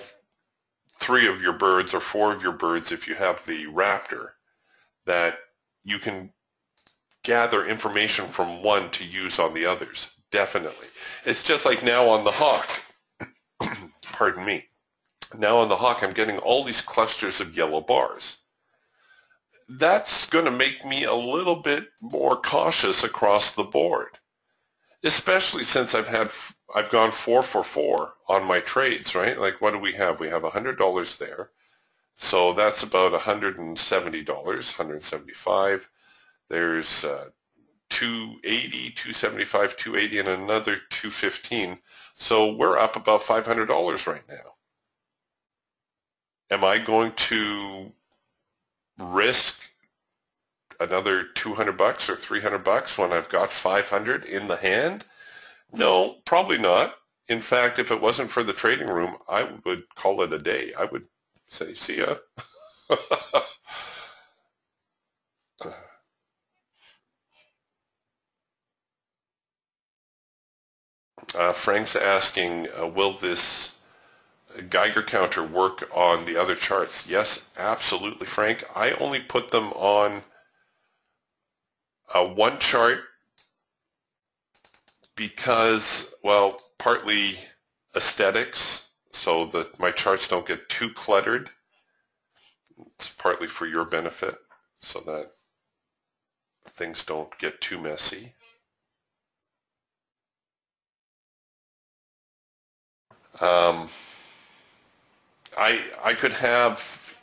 three of your birds or four of your birds, if you have the raptor, that you can gather information from one to use on the others. Definitely. It's just like now on the hawk. Pardon me. Now on the hawk, I'm getting all these clusters of yellow bars. That's going to make me a little bit more cautious across the board, especially since I've gone 4 for 4 on my trades, right? Like, what do we have? We have $100 there. So that's about $170, $175. There's 280, 275, 280, and another 215. So we're up about $500 right now. Am I going to risk another $200 or $300 when I've got 500 in the hand? No, probably not. In fact, if it wasn't for the trading room, I would call it a day. I would say, see ya. Frank's asking, will this Geiger counter work on the other charts? Yes, absolutely, Frank. I only put them on one chart because, well, partly aesthetics, so that my charts don't get too cluttered. It's partly for your benefit, so that things don't get too messy. I could have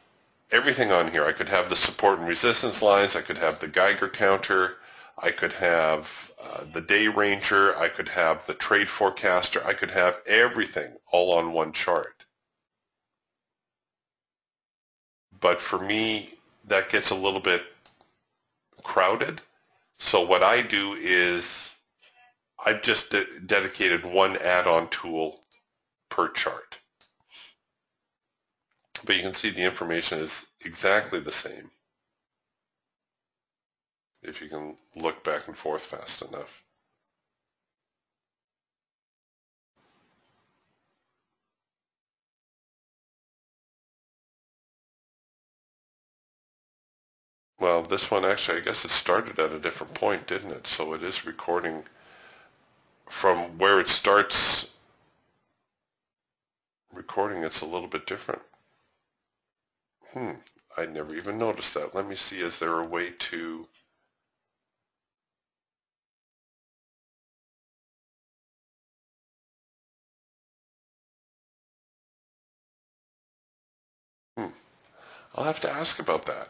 everything on here. I could have the support and resistance lines. I could have the Geiger counter. I could have the day ranger. I could have the trade forecaster. I could have everything all on one chart. But for me, that gets a little bit crowded. So what I do is I've just dedicated one add-on tool per chart. But you can see the information is exactly the same if you can look back and forth fast enough. Well, this one actually, I guess it started at a different point, didn't it? So it is recording from where it starts recording. It's a little bit different. I never even noticed that. Let me see, is there a way to... I'll have to ask about that.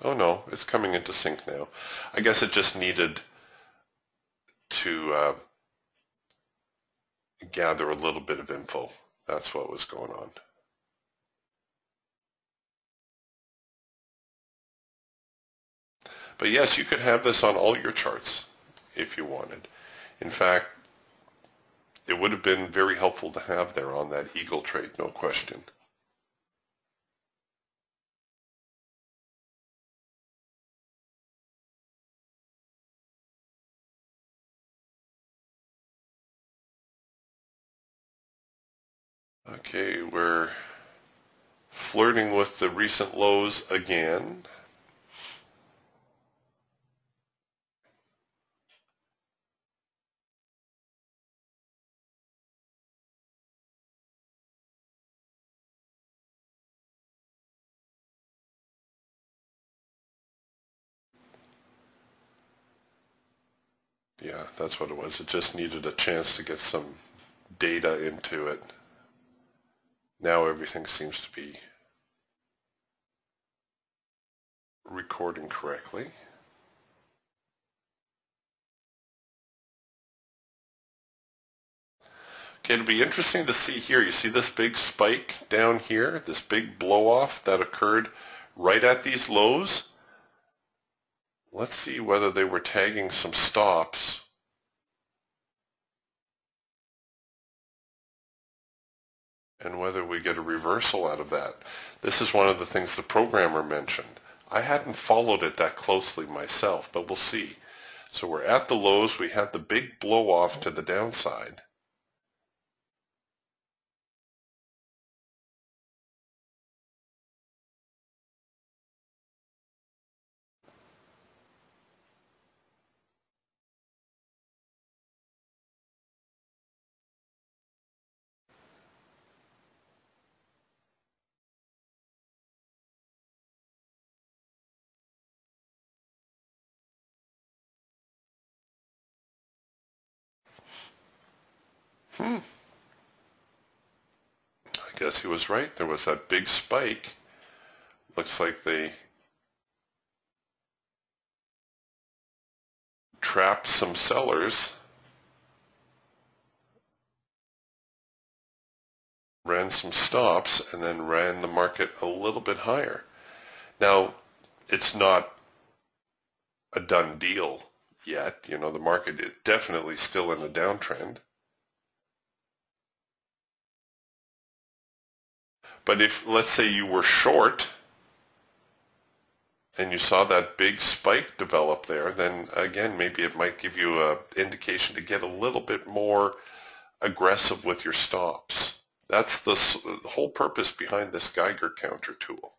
Oh no, it's coming into sync now. I guess it just needed to gather a little bit of info. That's what was going on. But yes, you could have this on all your charts if you wanted. In fact, it would have been very helpful to have there on that Eagle trade, no question. Okay, we're flirting with the recent lows again. Yeah, that's what it was. It just needed a chance to get some data into it. Now everything seems to be recording correctly. Okay, it'll be interesting to see here. You see this big spike down here, this big blow off that occurred right at these lows. Let's see whether they were tagging some stops. And whether we get a reversal out of that. This is one of the things the programmer mentioned. I hadn't followed it that closely myself, but we'll see. So we're at the lows. We had the big blow off to the downside. I guess he was right. There was that big spike. Looks like they trapped some sellers, ran some stops, and then ran the market a little bit higher. Now, it's not a done deal yet. You know, the market is definitely still in a downtrend. But if, let's say you were short and you saw that big spike develop there, then again, maybe it might give you an indication to get a little bit more aggressive with your stops. That's the whole purpose behind this Geiger counter tool.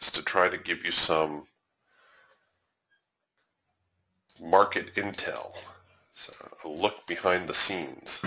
Is to try to give you some market intel, so a look behind the scenes.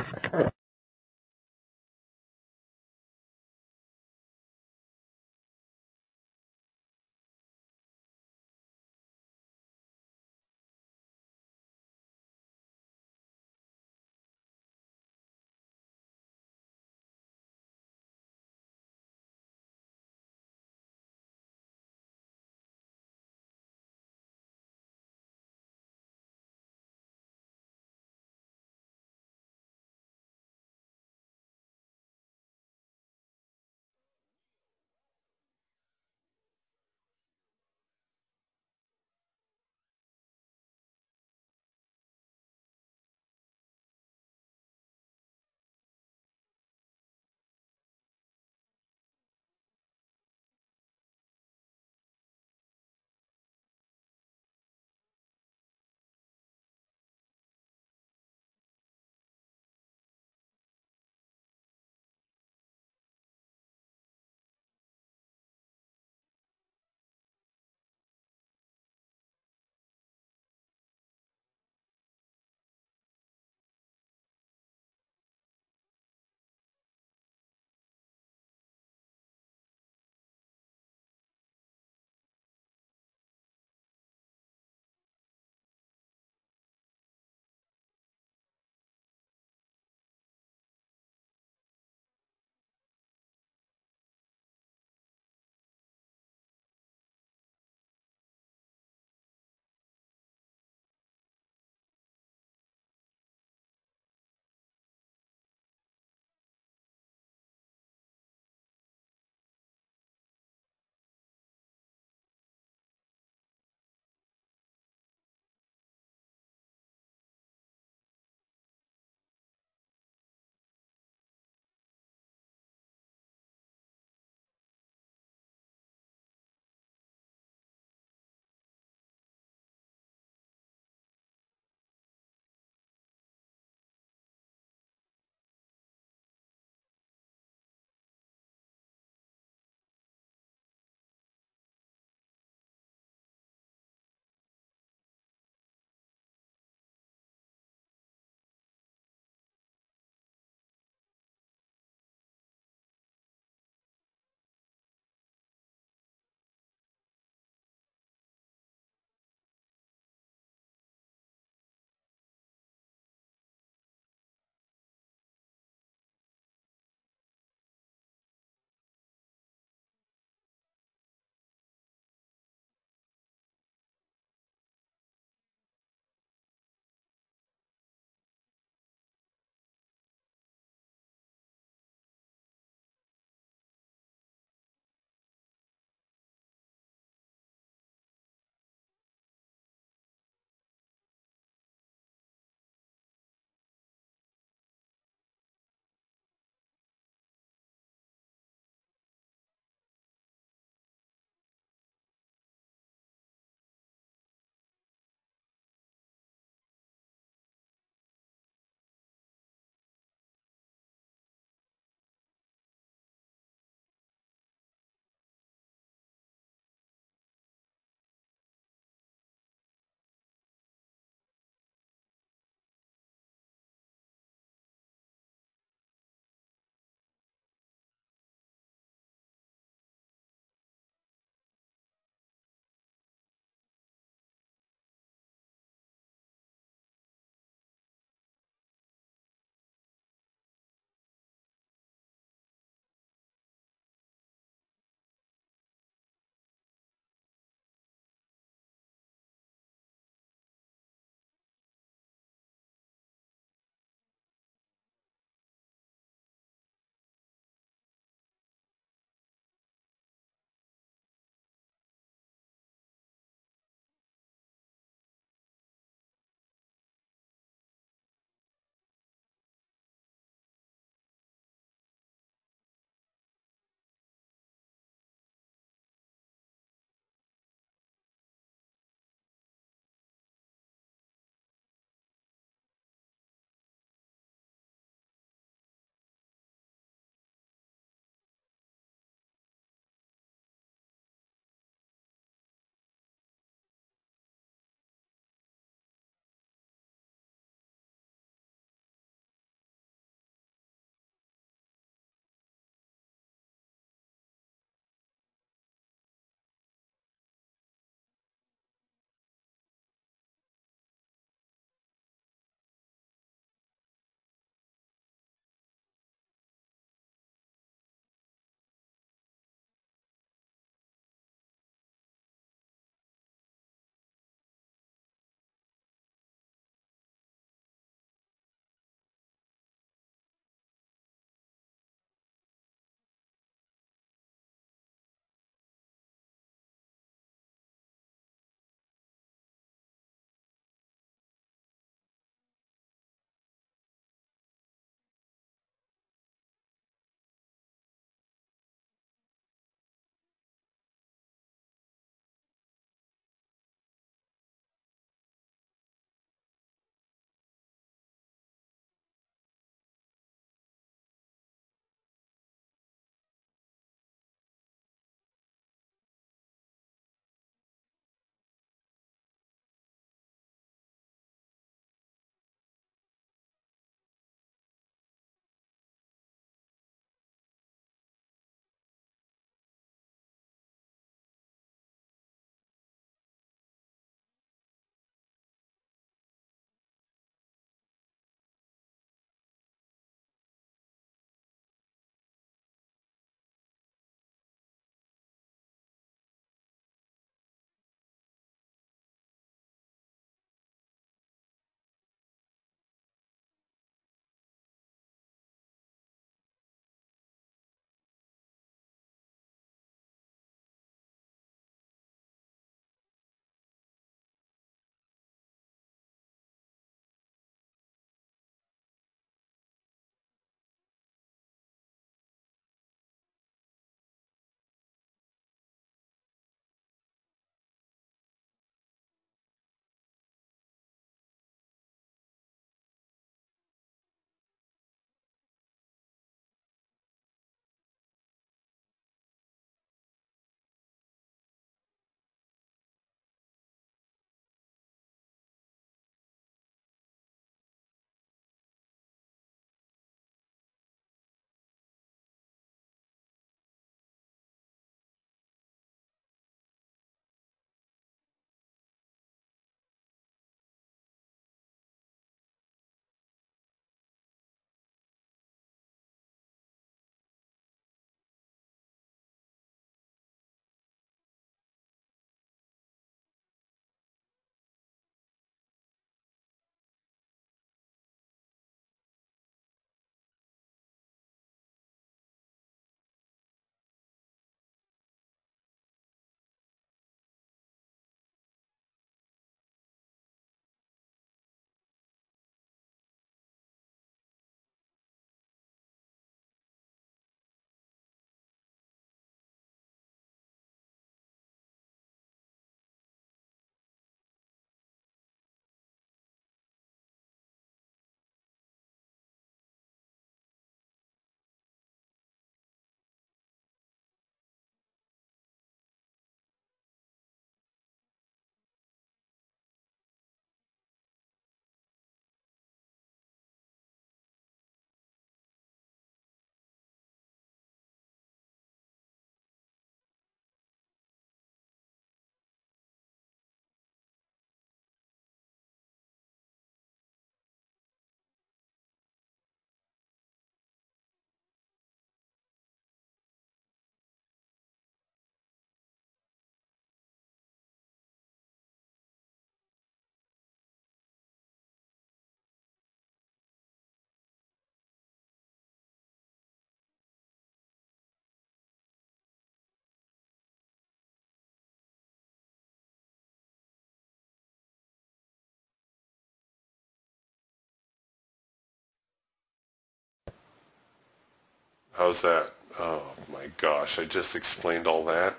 How's that? Oh my gosh, I just explained all that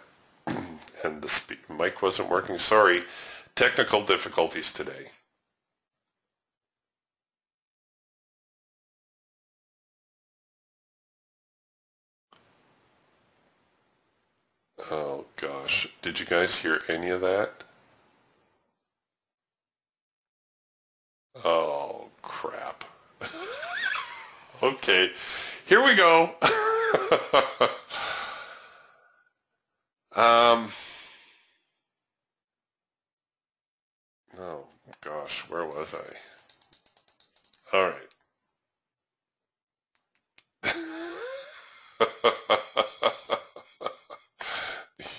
and the mic wasn't working. Sorry, technical difficulties today. Oh gosh, did you guys hear any of that? Oh crap. Okay, here we go. um, oh gosh, where was I? All right.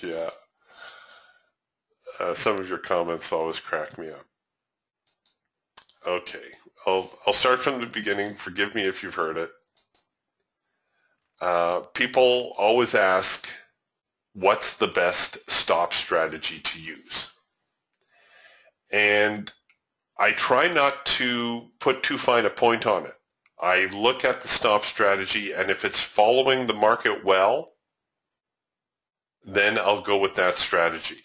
Yeah, some of your comments always crack me up. Okay, I'll start from the beginning. Forgive me if you've heard it. People always ask, what's the best stop strategy to use? And I try not to put too fine a point on it. I look at the stop strategy, and if it's following the market well, then I'll go with that strategy.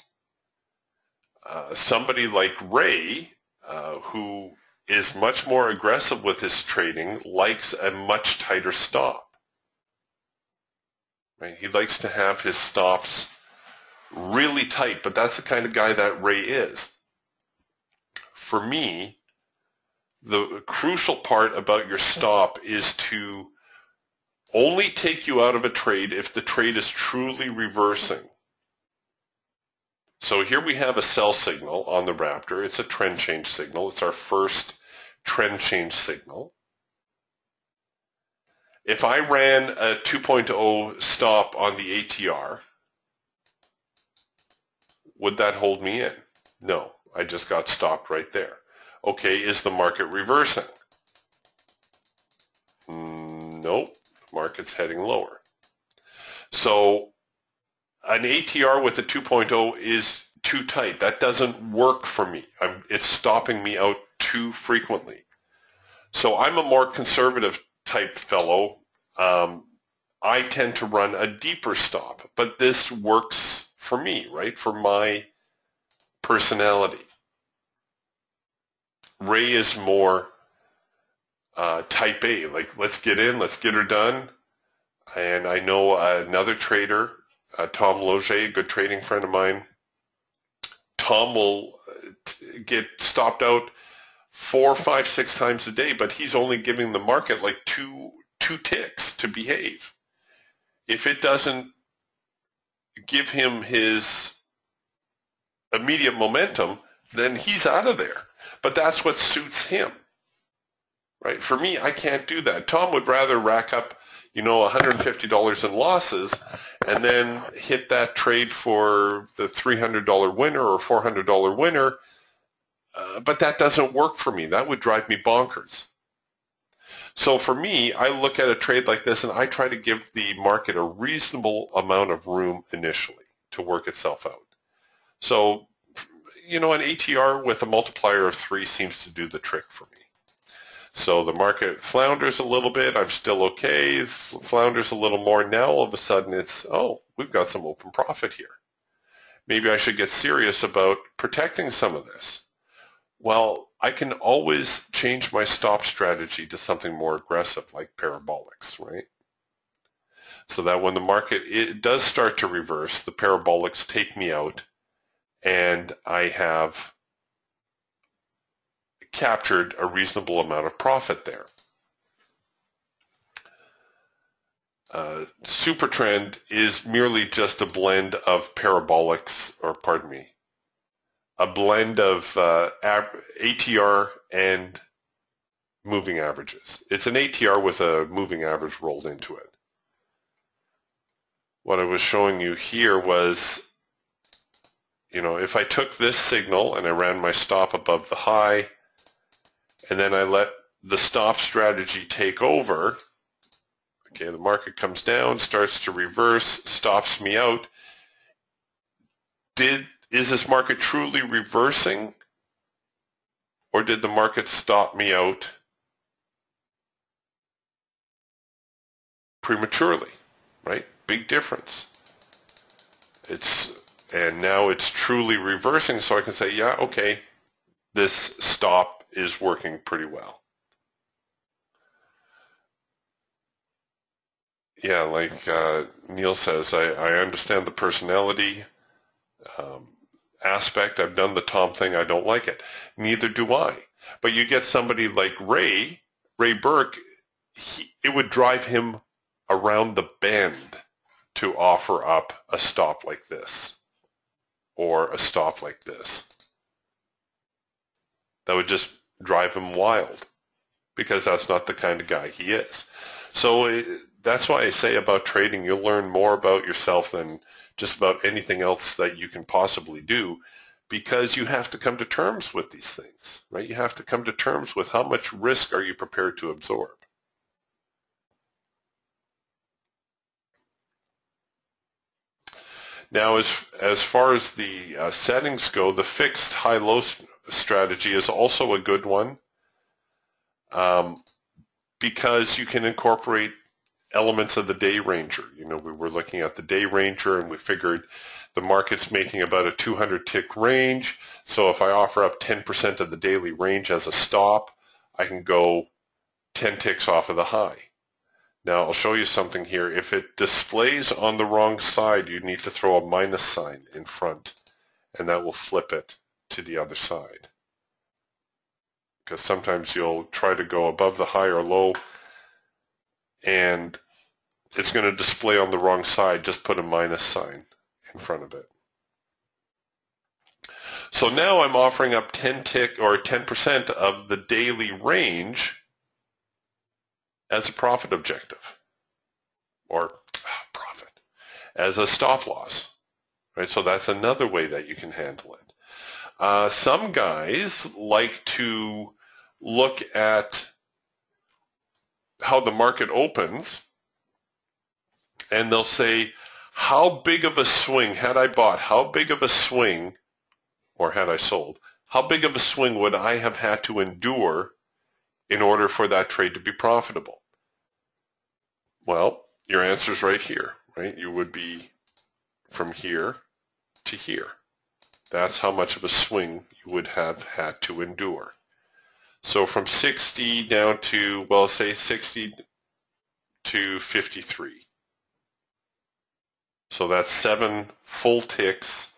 Somebody like Ray, who is much more aggressive with his trading, likes a much tighter stop. Right? He likes to have his stops really tight, but that's the kind of guy that Ray is. For me, the crucial part about your stop is to only take you out of a trade if the trade is truly reversing. So here we have a sell signal on the Raptor. It's a trend change signal. It's our first trend change signal. If I ran a 2.0 stop on the ATR, would that hold me in? No, I just got stopped right there. Okay, is the market reversing? Nope, the market's heading lower. So an ATR with a 2.0 is too tight. That doesn't work for me. It's stopping me out too frequently. So I'm a more conservative type fellow. I tend to run a deeper stop, but this works for me, right? For my personality. Ray is more type A, like let's get in, let's get her done. And I know another trader, Tom Loge, a good trading friend of mine. Tom will get stopped out 4, 5, 6 times a day, but he's only giving the market like two ticks to behave. If it doesn't give him his immediate momentum, then he's out of there. But that's what suits him, right? For me, I can't do that. Tom would rather rack up, $150 in losses and then hit that trade for the $300 winner or $400 winner. But that doesn't work for me. That would drive me bonkers. So for me, I look at a trade like this and I try to give the market a reasonable amount of room initially to work itself out. So, an ATR with a multiplier of 3 seems to do the trick for me. So the market flounders a little bit. I'm still okay. Flounders a little more. Now all of a sudden it's, we've got some open profit here. Maybe I should get serious about protecting some of this. Well, I can always change my stop strategy to something more aggressive like parabolics, right? So that when the market it does start to reverse, the parabolics take me out and I have captured a reasonable amount of profit there. Super trend is merely just a blend of parabolics, a blend of ATR and moving averages. It's an ATR with a moving average rolled into it. What I was showing you here was, if I took this signal and I ran my stop above the high, and then I let the stop strategy take over, okay, the market comes down, starts to reverse, stops me out. Is this market truly reversing, or did the market stop me out prematurely, right? Big difference. And now it's truly reversing, so I can say, yeah, okay, this stop is working pretty well. Yeah, like Neil says, I understand the personality aspect. I've done the Tom thing. I don't like it. Neither do I. But you get somebody like Ray Burke, it would drive him around the bend to offer up a stop like this or a stop like this. That would just drive him wild because that's not the kind of guy he is. So that's why I say about trading, you'll learn more about yourself than just about anything else that you can possibly do, because you have to come to terms with these things, right? You have to come to terms with how much risk are you prepared to absorb. Now, as far as the settings go, the fixed high-low strategy is also a good one because you can incorporate elements of the day ranger. You know, we were looking at the day ranger and we figured the market's making about a 200 tick range. So if I offer up 10% of the daily range as a stop, I can go 10 ticks off of the high. Now I'll show you something here. If it displays on the wrong side, you need to throw a minus sign in front, and that will flip it to the other side. Because sometimes you'll try to go above the high or low, and it's going to display on the wrong side. Just put a minus sign in front of it. So now I'm offering up 10% of the daily range as a profit objective, or profit, as a stop loss, right? So that's another way that you can handle it. Some guys like to look at how the market opens, and they'll say, how big of a swing, had I bought, how big of a swing, or had I sold, how big of a swing would I have had to endure in order for that trade to be profitable? Well, your answer's right here, right? You would be from here to here. That's how much of a swing you would have had to endure. So from 60 down to, well, say 60 to 53. So that's 7 full ticks,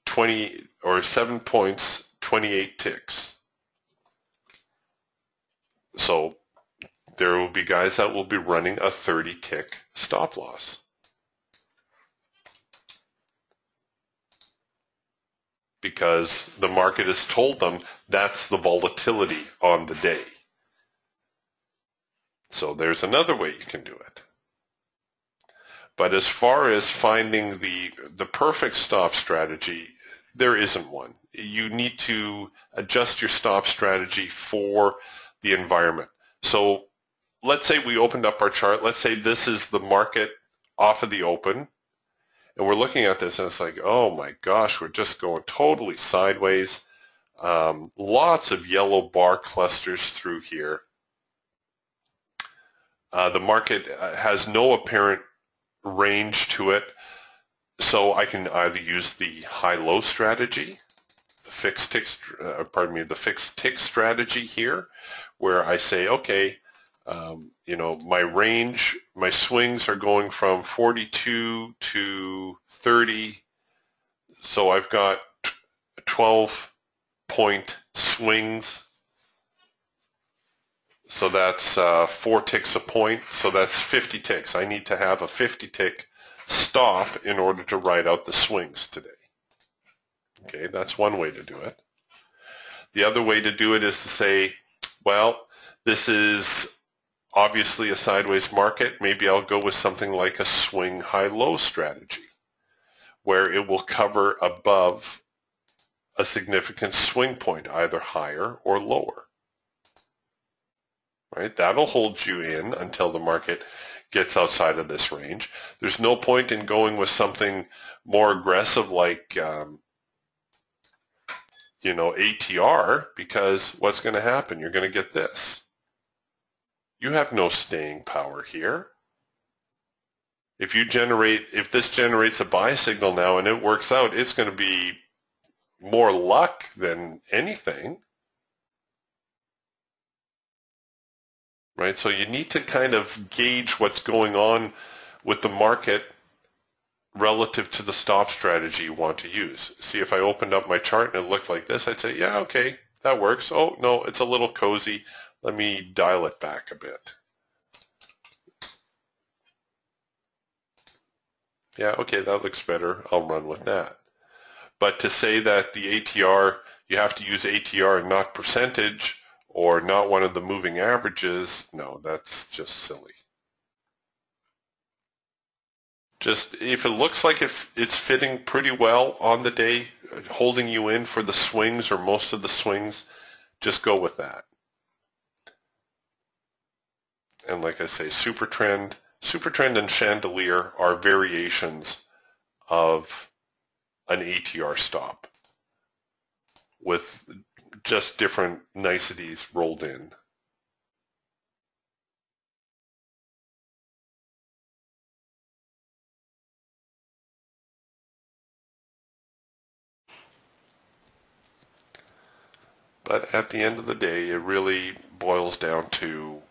20 or 7 points, 28 ticks. So there will be guys that will be running a 30 tick stop loss. Because the market has told them that's the volatility on the day. So there's another way you can do it. But as far as finding the perfect stop strategy, there isn't one. You need to adjust your stop strategy for the environment. So let's say we opened up our chart. Let's say this is the market off of the open. And we're looking at this and it's like, oh my gosh, we're just going totally sideways. Lots of yellow bar clusters through here. The market has no apparent range to it. So I can either use the high-low strategy, the fixed tick strategy here, where I say, okay, you know, my range, my swings are going from 42 to 30. So I've got 12-point swings. So that's 4 ticks a point. So that's 50 ticks. I need to have a 50-tick stop in order to ride out the swings today. Okay, that's one way to do it. The other way to do it is to say, well, this is obviously a sideways market. Maybe I'll go with something like a swing high-low strategy, where it will cover above a significant swing point, either higher or lower. Right? That'll hold you in until the market gets outside of this range. There's no point in going with something more aggressive like, you know, ATR, because what's going to happen? You're going to get this. You have no staying power here. If this generates a buy signal now and it works out, it's going to be more luck than anything, right? So you need to kind of gauge what's going on with the market relative to the stop strategy you want to use. See, if I opened up my chart and it looked like this, I'd say, yeah, okay, that works. Oh, no, it's a little cozy. Let me dial it back a bit. Yeah, okay, that looks better. I'll run with that. But to say that the ATR, you have to use ATR and not percentage or not one of the moving averages, no, that's just silly. Just if it looks like it's fitting pretty well on the day, holding you in for the swings or most of the swings, just go with that. And like I say, super trend and chandelier are variations of an ATR stop with just different niceties rolled in. But at the end of the day, it really boils down to,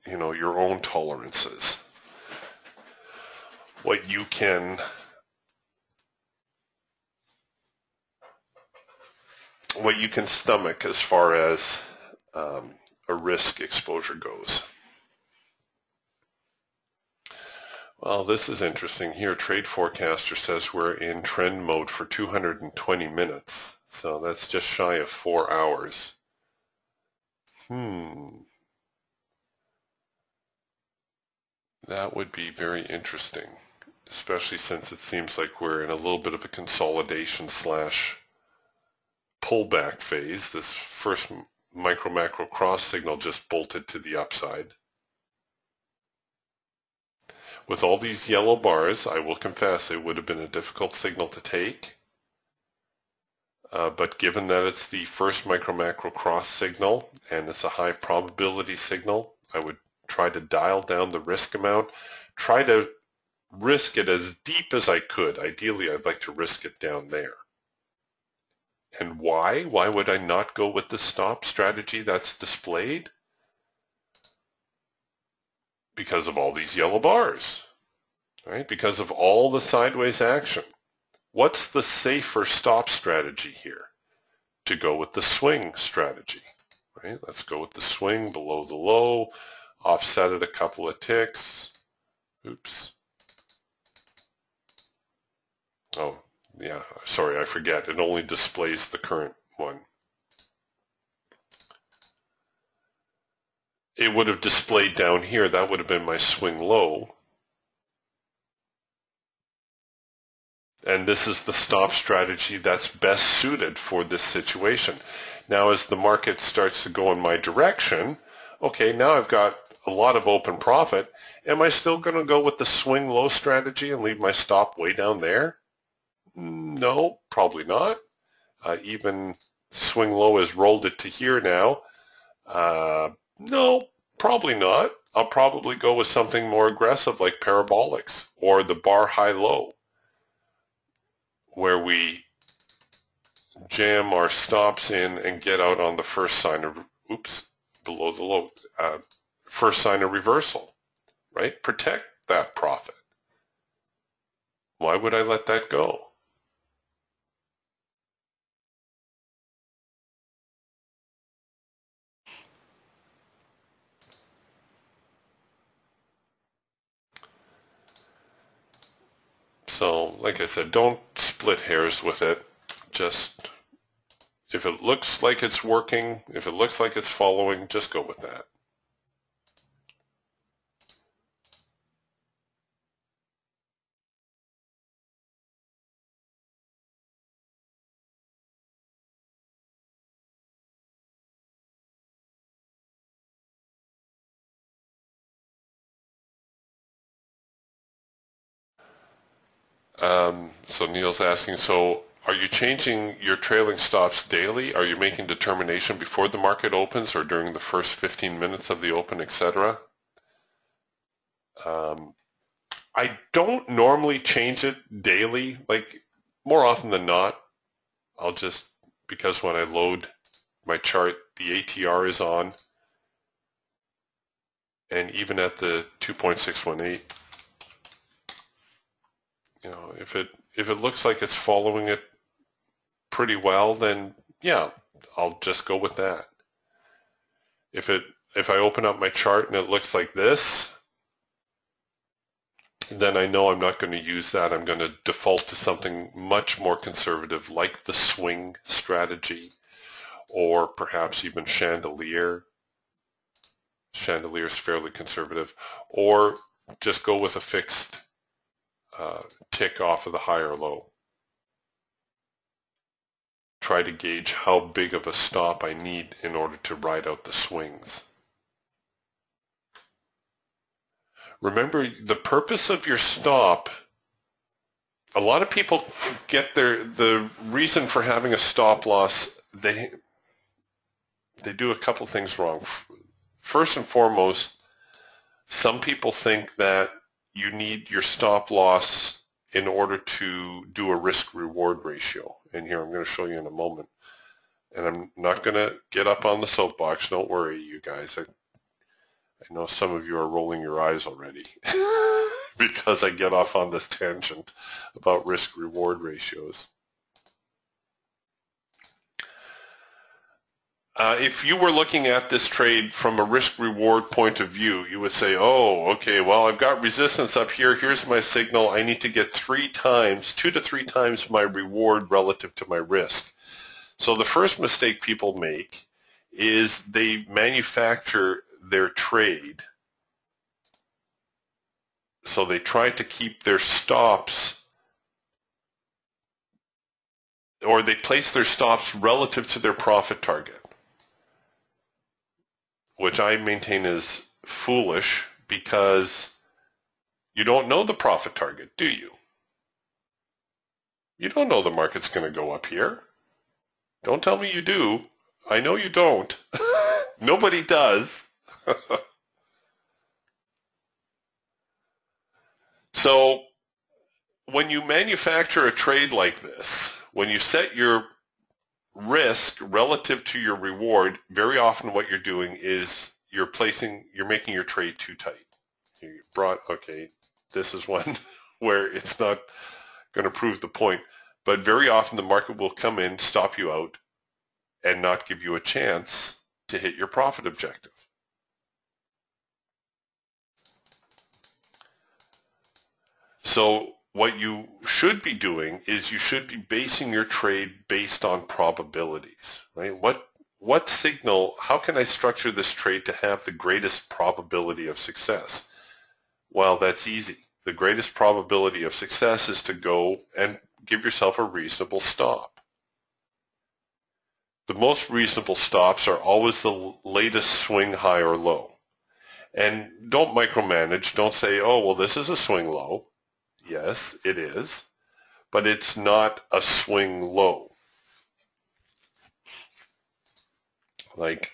you know, your own tolerances. What you can stomach as far as a risk exposure goes. Well, this is interesting. Here, Trade Forecaster says we're in trend mode for 220 minutes. So that's just shy of 4 hours. That would be very interesting, especially since it seems like we're in a little bit of a consolidation / pullback phase. This first micro-macro cross signal just bolted to the upside. With all these yellow bars, I will confess it would have been a difficult signal to take. But given that it's the first micro-macro cross signal and it's a high probability signal, I would try to dial down the risk amount, try to risk it as deep as I could. Ideally, I'd like to risk it down there. And why? Why would I not go with the stop strategy that's displayed? Because of all these yellow bars, right? Because of all the sideways action. What's the safer stop strategy here? To go with the swing strategy, right? Let's go with the swing below the low, offset it a couple of ticks. Oops. Oh, yeah, sorry, I forget. It only displays the current one. It would have displayed down here. That would have been my swing low. And this is the stop strategy that's best suited for this situation. Now, as the market starts to go in my direction, okay, now I've got a lot of open profit. Am I still going to go with the swing low strategy and leave my stop way down there? No, probably not. Even swing low has rolled it to here now. No, probably not. I'll probably go with something more aggressive like parabolics or the bar high low, where we jam our stops in and get out on the first sign of, below the low, first sign of reversal, right? Protect that profit. Why would I let that go? So, like I said, don't split hairs with it. Just, if it looks like it's working, if it looks like it's following, just go with that. So Neil's asking, so are you changing your trailing stops daily? Are you making determination before the market opens or during the first 15 minutes of the open, etc.? I don't normally change it daily. Like more often than not, I'll just, because when I load my chart, the ATR is on, and even at the 2.618, you know, if it looks like it's following it pretty well, then yeah, I'll just go with that. If I open up my chart and it looks like this, then I know I'm not going to use that. I'm going to default to something much more conservative, like the swing strategy, or perhaps even chandelier. Chandelier is fairly conservative, or just go with a fixed tick off of the high or low. Try to gauge how big of a stop I need in order to ride out the swings. Remember, the purpose of your stop, a lot of people get the reason for having a stop loss, they do a couple things wrong. First and foremost, some people think that you need your stop loss in order to do a risk-reward ratio. And here I'm going to show you in a moment. And I'm not going to get up on the soapbox. Don't worry, you guys. I know some of you are rolling your eyes already because I get off on this tangent about risk-reward ratios. If you were looking at this trade from a risk-reward point of view, you would say, oh, okay, well, I've got resistance up here. Here's my signal. I need to get 2 to 3 times my reward relative to my risk. So the first mistake people make is they manufacture their trade. So they try to keep their stops, or they place their stops relative to their profit target, which I maintain is foolish because you don't know the profit target, do you? You don't know the market's going to go up here. Don't tell me you do. I know you don't. Nobody does. So when you manufacture a trade like this, when you set your risk relative to your reward, very often what you're doing is you're making your trade too tight. Okay, this is one where it's not going to prove the point, but very often the market will come in, stop you out, and not give you a chance to hit your profit objective. So what you should be doing is you should be basing your trade based on probabilities, right? What signal, how can I structure this trade to have the greatest probability of success? Well, that's easy. The greatest probability of success is to go and give yourself a reasonable stop. The most reasonable stops are always the latest swing high or low. And don't micromanage. Don't say, oh, well, this is a swing low. Yes, it is, but it's not a swing low. Like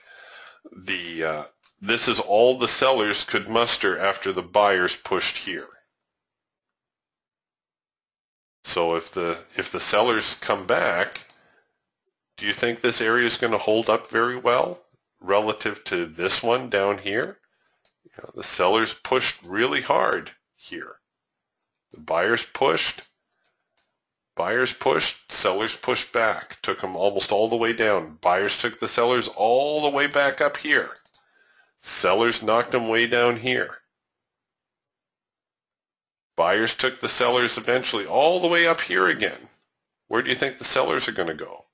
this is all the sellers could muster after the buyers pushed here. So if the sellers come back, do you think this area is going to hold up very well relative to this one down here? You know, the sellers pushed really hard here. The buyers pushed, sellers pushed back, took them almost all the way down. Buyers took the sellers all the way back up here. Sellers knocked them way down here. Buyers took the sellers eventually all the way up here again. Where do you think the sellers are going to go?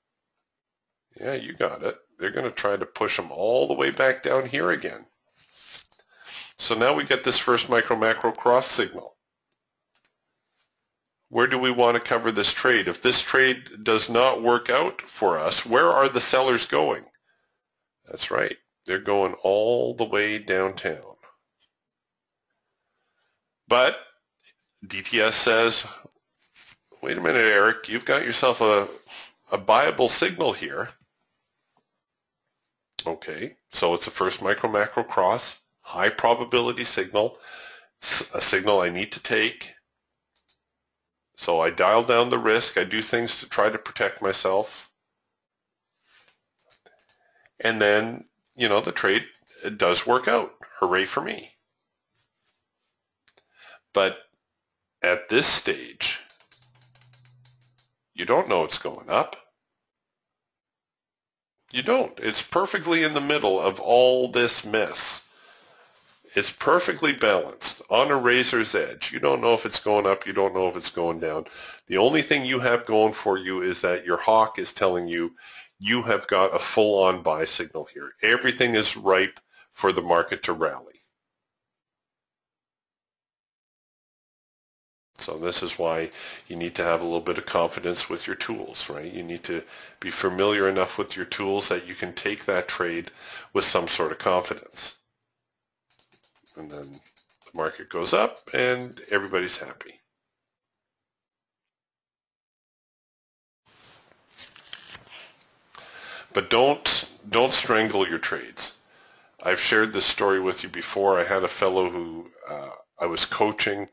Yeah, you got it. They're going to try to push them all the way back down here again. So now we get this first micro-macro cross signal. Where do we want to cover this trade? If this trade does not work out for us, where are the sellers going? That's right. They're going all the way downtown. But DTS says, wait a minute, Eric, you've got yourself a buyable signal here. Okay, so it's the first micro-macro cross, high probability signal. a signal I need to take. So I dial down the risk. I do things to try to protect myself. And then, the trade does work out. Hooray for me. But at this stage, you don't know it's going up. You don't. It's perfectly in the middle of all this mess. It's perfectly balanced on a razor's edge. You don't know if it's going up. You don't know if it's going down. The only thing you have going for you is that your hawk is telling you you have got a full-on buy signal here. Everything is ripe for the market to rally. So this is why you need to have a little bit of confidence with your tools, right? You need to be familiar enough with your tools that you can take that trade with some sort of confidence. And then the market goes up and everybody's happy. But don't strangle your trades. I've shared this story with you before. I had a fellow who I was coaching.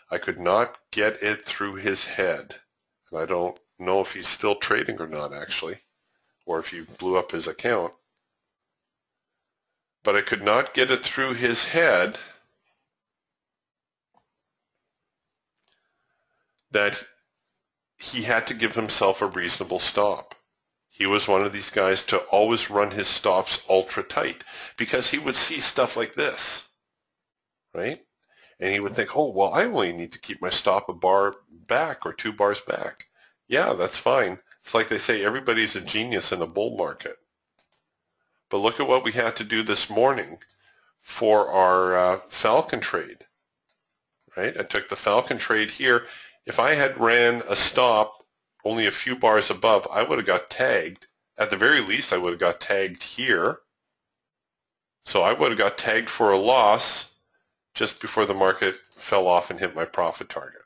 I could not get it through his head. And I don't know if he's still trading or not, actually, or if he blew up his account. But I could not get it through his head that he had to give himself a reasonable stop. He was one of these guys to always run his stops ultra tight because he would see stuff like this, right? And he would think, oh, well, I only need to keep my stop a bar back or 2 bars back. Yeah, that's fine. It's like they say, everybody's a genius in a bull market. But look at what we had to do this morning for our Falcon trade, right? I took the Falcon trade here. If I had ran a stop only a few bars above, I would have got tagged. At the very least, I would have got tagged here. So I would have got tagged for a loss just before the market fell off and hit my profit target.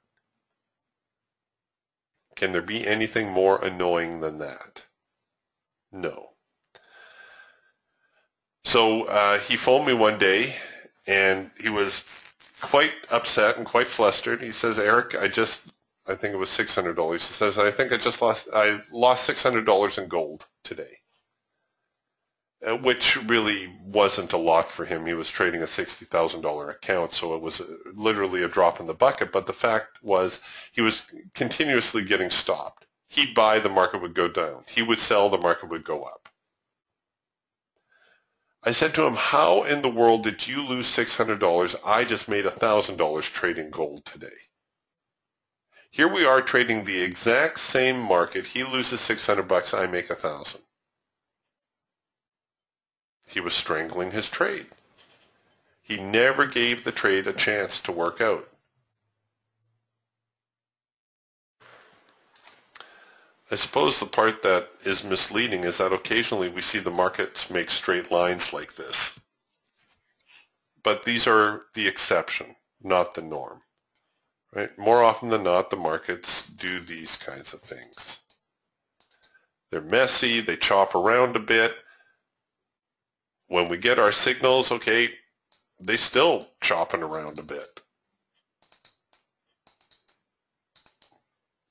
Can there be anything more annoying than that? No. So he phoned me one day, and he was quite upset and quite flustered. He says, Eric, I think it was $600. He says, I lost $600 in gold today, which really wasn't a lot for him. He was trading a $60,000 account, so it was literally a drop in the bucket. But the fact was he was continuously getting stopped. He'd buy, the market would go down. He would sell, the market would go up. I said to him, how in the world did you lose $600? I just made $1,000 trading gold today. Here we are trading the exact same market. He loses $600, I make $1,000. He was strangling his trade. He never gave the trade a chance to work out. I suppose the part that is misleading is that occasionally we see the markets make straight lines like this. But these are the exception, not the norm. Right? More often than not, the markets do these kinds of things. They're messy, they chop around a bit. When we get our signals, okay, they still chopping around a bit.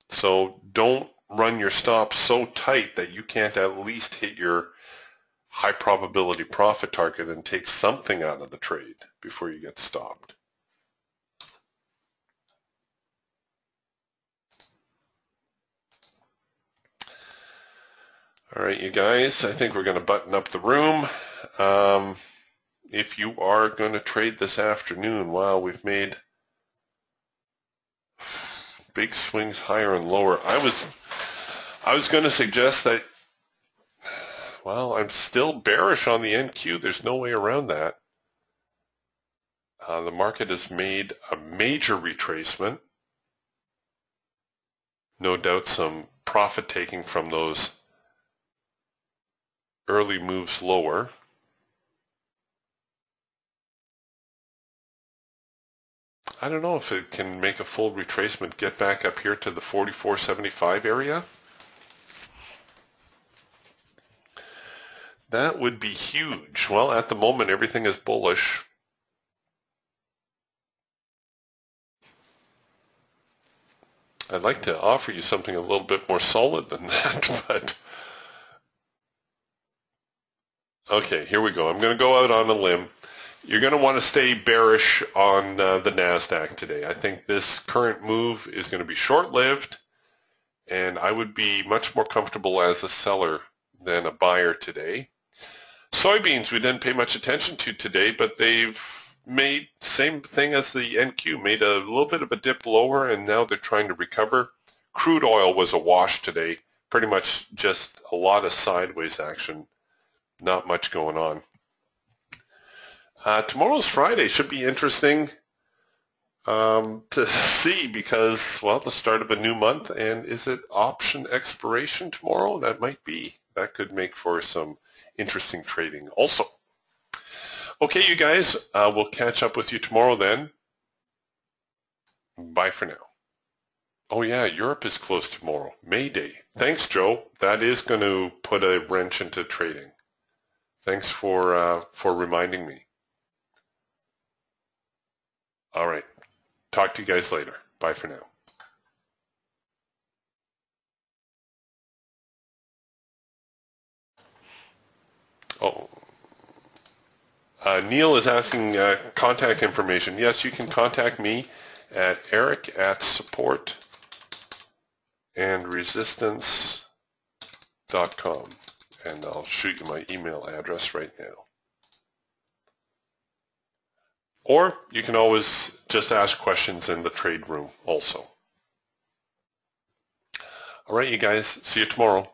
So don't run your stop so tight that you can't at least hit your high probability profit target and take something out of the trade before you get stopped. All right, you guys, I think we're going to button up the room. If you are going to trade this afternoon, wow, we've made big swings higher and lower. I was going to suggest that, well, I'm still bearish on the NQ. There's no way around that. The market has made a major retracement. No doubt some profit taking from those early moves lower. I don't know if it can make a full retracement, get back up here to the 44.75 area. That would be huge. Well, at the moment, everything is bullish. I'd like to offer you something a little bit more solid than that, but okay, here we go. I'm going to go out on a limb. You're going to want to stay bearish on the NASDAQ today. I think this current move is going to be short-lived, and I would be much more comfortable as a seller than a buyer today. Soybeans we didn't pay much attention to today, but they've made same thing as the NQ, made a little bit of a dip lower, and now they're trying to recover. Crude oil was a wash today, pretty much just a lot of sideways action, not much going on. Tomorrow's Friday, should be interesting to see because, well, the start of a new month, and is it option expiration tomorrow? That might be. That could make for some interesting trading also. Okay, you guys, we'll catch up with you tomorrow then. Bye for now. Oh yeah, Europe is closed tomorrow, May Day. Thanks, Joe. That is going to put a wrench into trading. Thanks for reminding me. All right. Talk to you guys later. Bye for now. Oh, Neil is asking contact information. Yes, you can contact me at eric@supportandresistance.com, and I'll shoot you my email address right now. Or you can always just ask questions in the trade room also. All right, you guys. See you tomorrow.